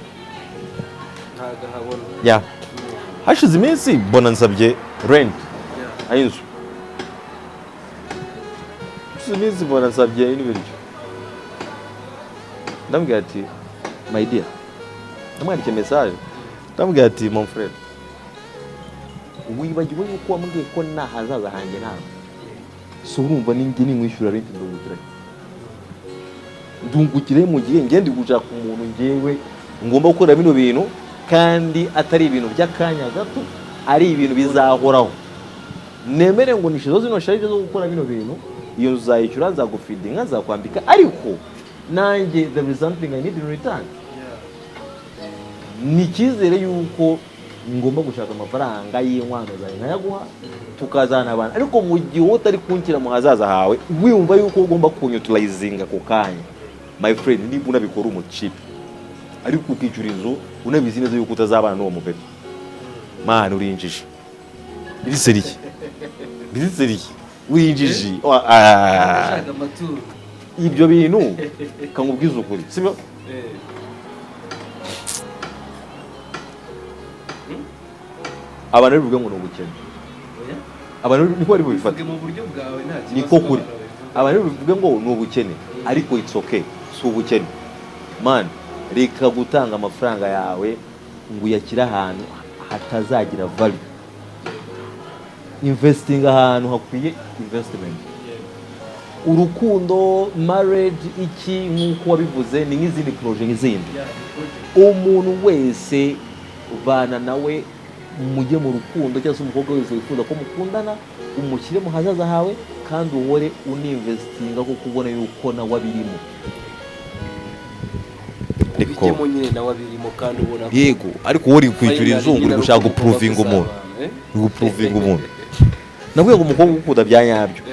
Speaker 2: ya hashize iminsi mbona nsabye rent ayinzu hashize iminsi mbona nsabye n'ibiryo ndambwira ati my dear ndamwandikiye message ndambwira ati mon frère wibagiwe yuko wambwiye ko nahazaza hanjye nawe so urumva ninjye nimwishyura rent ndungukire mu gihe ngende gushaka umuntu ngewe ngomba gukora bino bintu kandi atari ibintu by'akanya gato ari ibintu bizahoraho nemere ngo nishizo zino sharije zo gukora bino bintu iyo uzayishyura nzagufidinga nzakwambika ariko nanjye there is something I need in return ni cyizere yuko ngomba gushaka amafaranga y'inkwano zawe nkayaguha tukazana abantu ariko mu gihe utari kunkira mu hazaza hawe wiyumva yuko ugomba kunyutilizinga ku kanya my friend niba unabikora umucipe ariko ukicura inzu unabizi neza yuko utazabana n'uwo mubebe man urinjije biriseriye winjiji
Speaker 1: ashaka amaturo
Speaker 2: ibyo bintu kamubwiza ukuri sibyo abantu bivuga ngo n'ubukene abantu niko bari bubifata
Speaker 1: mu buryo bwawe nta kibazo
Speaker 2: niko kuri abantu bivuga ngo n'ubukene ariko it's okay si ubukene man reka gutanga amafaranga yawe ngo uyakire ahantu hatazagira value investing ahantu hakwiye investment urukundo marriage iki nk'uko wabivuze ni nk'izindi projet nk'izindi umuntu wese bana nawe mujye mu rukundo cyangwa se umukobwa wese wifuza ko mukundana umushyire mu hazaza hawe kandi uhore uninvestinga kuko ubona yuko nawe abirimo
Speaker 1: bijyemo nyine nawe abirimo kandi ubona ko
Speaker 2: yego ariko wowe uri kwishyura inzungu uri gushaka guprovinga umuntu guprovinga umuntu navuye ngo umukobwa ukunda bya nyabyo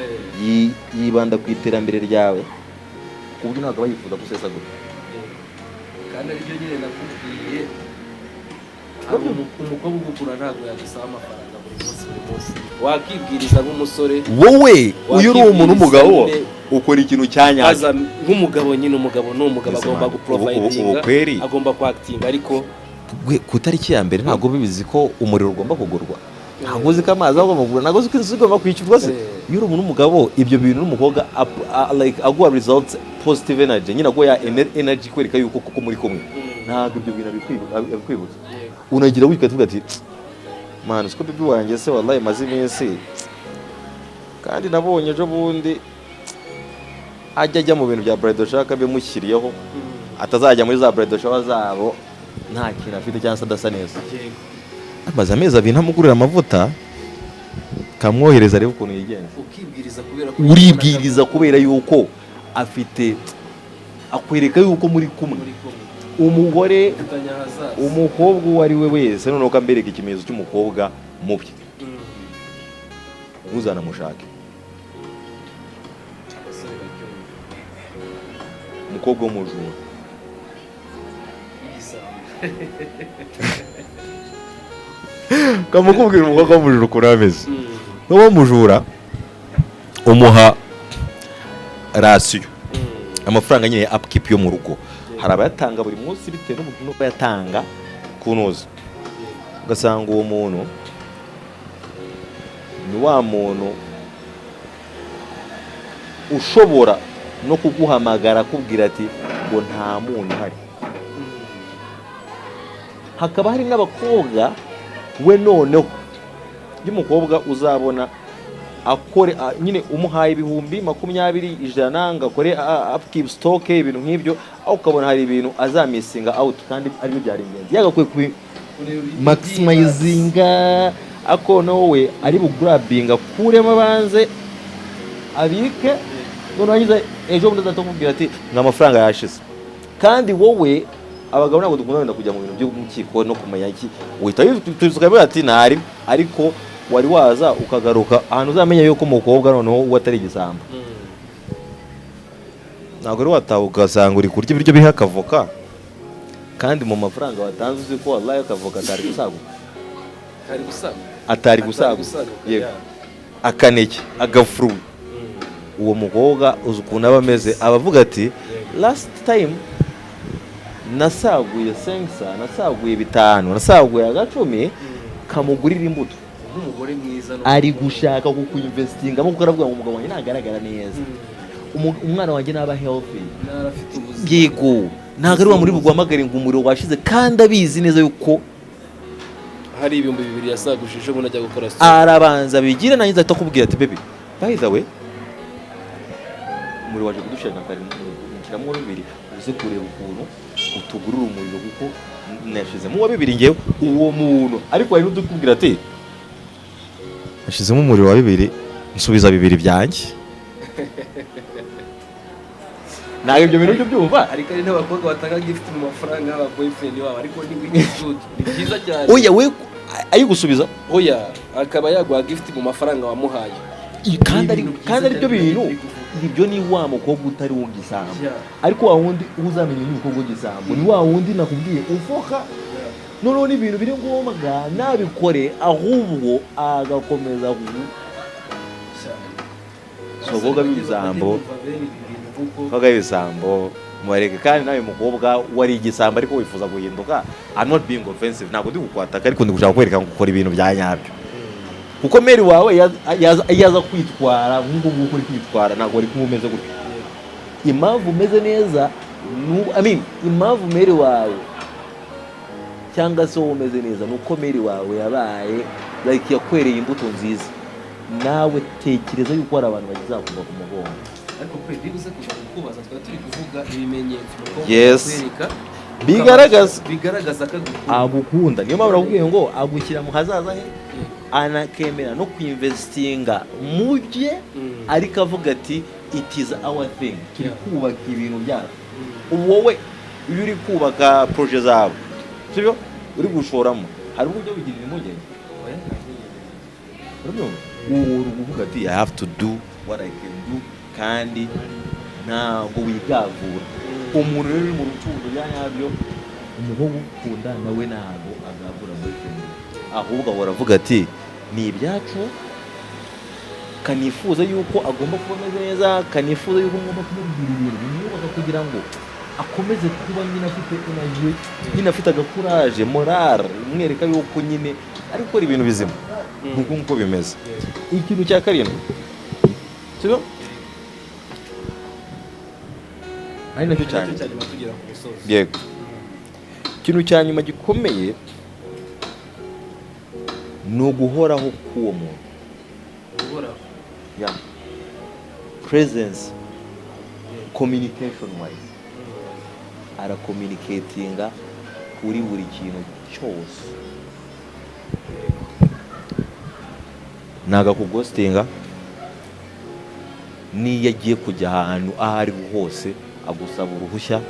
Speaker 2: yibanda ku iterambere ryawe ku buryo ntabwo aba yifuza gusesagura
Speaker 1: kandi aribyo nyine nakubwiye umukobwa ugukura ntabwo yagusaba amafaranga buri munsi wakibwiriza nk'umusore
Speaker 2: wowe uyu uri umuntu w'umugabo ukora ikintu cyanyacyo
Speaker 1: nk'umugabo nyine umugabo ni umugabo agomba guprovidinga agomba kwakitinga ariko
Speaker 2: ku itariki ya mbere ntabwo bibizi ko umuriro ugomba kugurwa ntabwo uzi ko amazi agomba kugura ntabwo uzi ko inzu igomba kwishyurwa se iyo uri umuntu w'umugabo ibyo bintu n'umukobwa aguha results positive energy nyine aguha energy kwereka yuko kuko muri kumwe ntabwo ibyo bintu abikwibutsa unagira wika tuvuga ati man siko bibi wanjye se wallahi maze iminsi kandi nabonye ejo bundi ajya mu bintu bya bridal shower bimushyiriyeho atazajya muri za bridal shower zabo nta kintu afite cyangwa se adasa neza amaze amezi abiri ntamugurira amavuta kamwohereza arebe ukuntu yigenza uribwiriza kubera yuko afite akwereka yuko muri kumwe umugore umukobwa uwo ari we wese noneho kambereka ikimenyetso cy'umukobwa mubi ntuzanamushake umukobwa w'umujura kamukubwira umukobwa w'umujura ukuntu ameze n'uwo mujura umuha rasiyo amafaranga nyine ya upkeep yo mu rugo hari abayatanga buri munsi bitewe n'uko bayatanga kunoza ugasanga uwo muntu ni wa muntu ushobora no kuguhamagara akubwira ati ngo nta muntu uhari hakaba hari n'abakobwa we noneho y'umukobwa uzabona akore nyine umuhaye ibihumbi 20 100 ngakore upkeep stock ibintu nk'ibyo aho ukabona hari ibintu azamisinga out kandi ari byo byari ingenzi yagakwiye ku maximizinga ako nowe ari bugrabinga kuremo banze abike none wangize ejo bundi azatokubwira ati n'amafaranga yashize kandi wowe abagabo ntabwo dukunda kujya mu bintu byo mukiko no kumenya iki uhita tuzukabe ati ntari ariko wari waza ukagaruka ahantu uzamenya yuko umukobwa noneho uwo atari igisambo ntabwo ari wataha ugasanga uri kurya ibiryo biriho akavoka kandi mu mafaranga watanze uzi ko wallahi akavoka atari gusaguka yego akaneke agafuru uwo mukobwa uzi ukuntu aba ameze abavuga ati last time nasaguye sensa nasaguye 5 nasaguye agacumi kamugurira imbuto
Speaker 1: umugore mwiza
Speaker 2: ari gushaka kukuinvestinga kuko aravuga ngo umugabo wanjye nagaragara neza umwana wanjye naba healthy
Speaker 1: narafite ubuzima
Speaker 2: yego ntago ari wa muri bugwamagara ngo umuriro washize kandi abizi neza yuko
Speaker 1: hari ibihumbi 2 yasagujije ngo najya gukora
Speaker 2: arabanza bigira nanyiza atakubwira ati baby by the way umuriro waje kudushaka kare mu 2 uze kureba ukuntu utugurura umuriro kuko nashizemo wa 2 ngewe uwo muntu ariko hari n'udukubwira ati nashizemo umuriro wa 2 nsubiza 2 byanjye ntabwo ibyo bintu byo byumva
Speaker 1: ariko ari n'abakobwa batanga gift mu mafaranga aba boyfriend wabo ariko ni w'igitutu ni byiza cyane
Speaker 2: oya we ayi gusubiza
Speaker 1: oya akaba yaguha gift mu mafaranga wamuhaye
Speaker 2: kandi ari byo bintu ibyo ni wa mukobwa utari w'ugisambo ariko wa wundi uzamenye ni umukobwa w'ugisambo ni wa wundi nakubwiye ufoka noneho ni ibintu biri ngombwa nabikore ahubwo agakomeza so boga b'ibisambo boga b'ibisambo mubareke kandi nawe mukobwa wari igisambo ariko wifuza guhinduka. I'm not being offensive, ntabwo ndi kukwataka ariko ndi gushaka kwereka ngo ukora ibintu bya nyabyo, kuko Mary wawe yaza kwitwara nk'uko nguko uri kwitwara ntabwo ari kumumeze gutyo. Impamvu umeze neza impamvu Mary wawe cyangwa se wowe umeze neza nuko Mary wawe yabaye like yakwereye imbuto nziza. Nawe tekereza yuko hari abantu bagizakumva ku mugongo.
Speaker 1: Ariko kwe bibuze kubaza twari turi kuvuga ibimenyetso
Speaker 2: yes bigaragaza ko agukunda. Niyo mpamvu nakubwiye ngo agushyira mu hazaza he, anakemera no kwinvestinga mu bye, ariko avuga ati it is our thing, turi kubaka ibintu byacu. Ubu wowe iyo uri kubaka projet zawe sibyo uri gushoramo, hari uburyo bigirira impungenge uri kuvuga ati I have to do what I can do, kandi ntabwo wigavura. Umuntu rero uri mu rukundo byanyabyo, umuhungu ukunda nawe ntabwo agavura muri kimwe, ahubwo ahora avuga ati ni ibyacu, kanifuza yuko agomba kuba ameze neza, kanifuza yuko ngomba kumubwira ibintu bimwubaka kugira ngo akomeze kuba nyine afite energy, nyine afite agakuraje morale, umwereka yuko nyine ari gukora ibintu bizima nk'uko bimeze. Ikintu cya karindwi sibyo ari nacyo cyane
Speaker 1: tugira ku musozi.
Speaker 2: Yego, ikintu cya nyuma gikomeye ni uguhoraho k'uwo muntu. Yeah. Presence, communication wise, ara communicatinga kuri buri kintu cyose, naga kugostinga niyo agiye kujya ahantu aho ari hose agusaba uruhushya,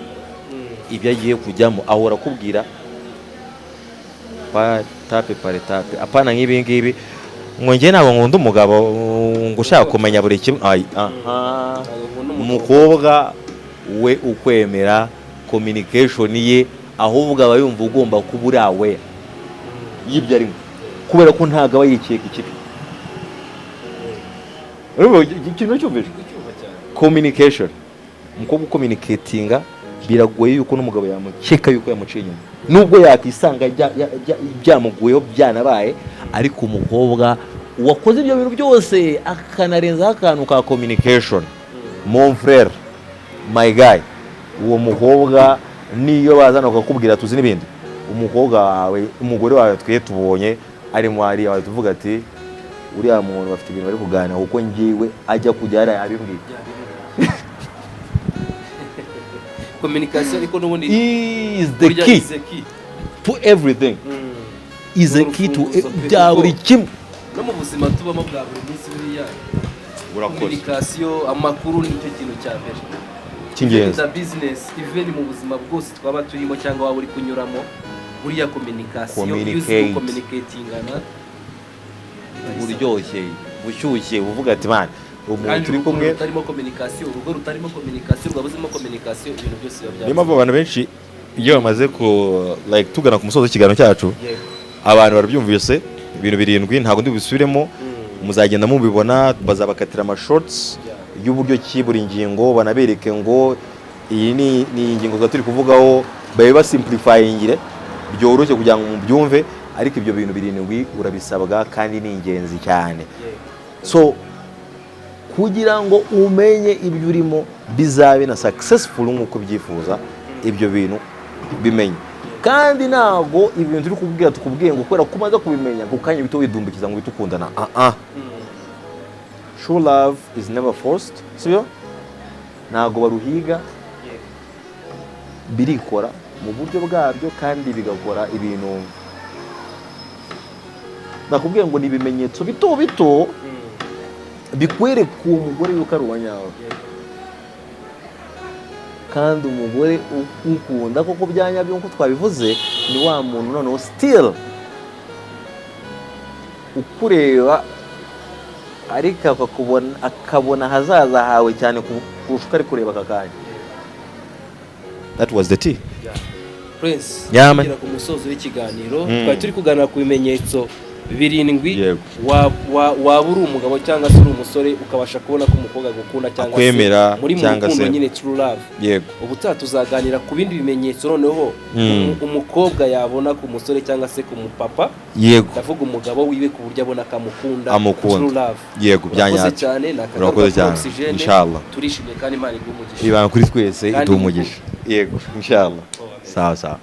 Speaker 2: ibyo agiye kujyamo ahora akubwira tape pare tape, apana nk'ibi ngibi ngo njye ntabwo nkunda umugabo ngo ushaka kumenya buri kimwe. Umukobwa we ukwemera communication ye, ahubwo aba yumva ugomba kuba uri awe y'ibyo arimo, kubera ko ntabwo aba yikeka ikibi. Ikintu cyumvise communication, umukobwa ucommunicatinga biragoye yuko n'umugabo yamukeka yuko yamuciye inyuma, nubwo yakisanga byamuguyeho byanabaye, ariko umukobwa wakoze ibyo bintu byose akanarenzaho akantu ka communication, mon frère, my guy, uwo mukobwa niyo bazana bakakubwira tuzi n'ibindi, umukobwa wawe, umugore wawe twe tubonye ari mu ari yawe tuvuga ati uriya muntu bafite ibintu bari kuganira kuko ngiwe ajya kujya ari abimbwiye.
Speaker 1: Communication ariko n'ubundi
Speaker 2: is the key to everything. Is the key to buri kimwe
Speaker 1: no mu buzima tubamo bwa buri munsi buriya. Communication, amakuru nicyo kintu cya mbere cy'ingenzi. Business even mu buzima bwose twaba turimo cyangwa waba uri kunyuramo, buriya communication, communicatingana
Speaker 2: buryoshye bushyushye, uvuga ati man umuntu turi kumwe
Speaker 1: utarimo communication, urugo rutarimo communication, rwabuzemo communication, ibintu byose biba
Speaker 2: niyo mpamvu abantu benshi iyo bamaze ku like tugana ku musozo w'ikiganiro cyacu, abantu barabyumvise ibintu birindwi, ntabwo ndi bisubiremo, muzagenda mubibona, bazabakatira ama shorts y'uburyo ki buri ngingo, banabereke ngo iyi ni ingingo turi kuvugaho, babe basimplifyingire byoroshye kugira ngo mubyumve, ariko ibyo bintu birindwi urabisabwa kandi ni ingenzi cyane. So kugira ngo umenye ibyo urimo bizabe na successful nk'uko byifuza, ibyo bintu bimenye. Kandi ntabwo ibintu turi kubwira tukubwiye ngo kwera kumaze kubimenya ngo kanya bito widumbikiza ngo bitukundana. True love is never forced, sibyo? Ntabwo baruhiga, birikora mu buryo bwabyo kandi bigakora ibintu nakubwiye ngo ni ibimenyetso bito bito bikwereka umugore yuko ari uwanyawe, kandi umugore ukunda koko byanyabyo nkuko twabivuze, ni wa muntu noneho still ukureba ariko akabona hazaza hawe cyane kurusha uko ari kureba aka kanya. That was the tea.
Speaker 1: Prince, kugira ku musozo w'ikiganiro twari turi kuganira ku bimenyetso birindwi
Speaker 2: Yego.
Speaker 1: waba uri umugabo cyangwa se uri umusore ukabasha kubona ko umukobwa agukunda cyangwa
Speaker 2: Akwemera,
Speaker 1: muri mu
Speaker 2: cyangwa
Speaker 1: rukundo
Speaker 2: se-
Speaker 1: nyine true love.
Speaker 2: yego
Speaker 1: ubutaha tuzaganira ku bindi bimenyetso noneho umukobwa yabona ku musore cyangwa se ku mupapa,
Speaker 2: yego
Speaker 1: ndavuga umugabo wiwe ku buryo abona ko amukunda
Speaker 2: Amukunda.
Speaker 1: true love.
Speaker 2: yego
Speaker 1: Urakoze
Speaker 2: byanyatse
Speaker 1: cyane, ni
Speaker 2: urakoze
Speaker 1: akagaruka
Speaker 2: cyane
Speaker 1: Oxygene.
Speaker 2: inshallah
Speaker 1: turishimye kandi Imana iguhe umugisha.
Speaker 2: ibanga kuri twese
Speaker 1: Kandi
Speaker 2: iduha umugisha yego inshallah sawa sawa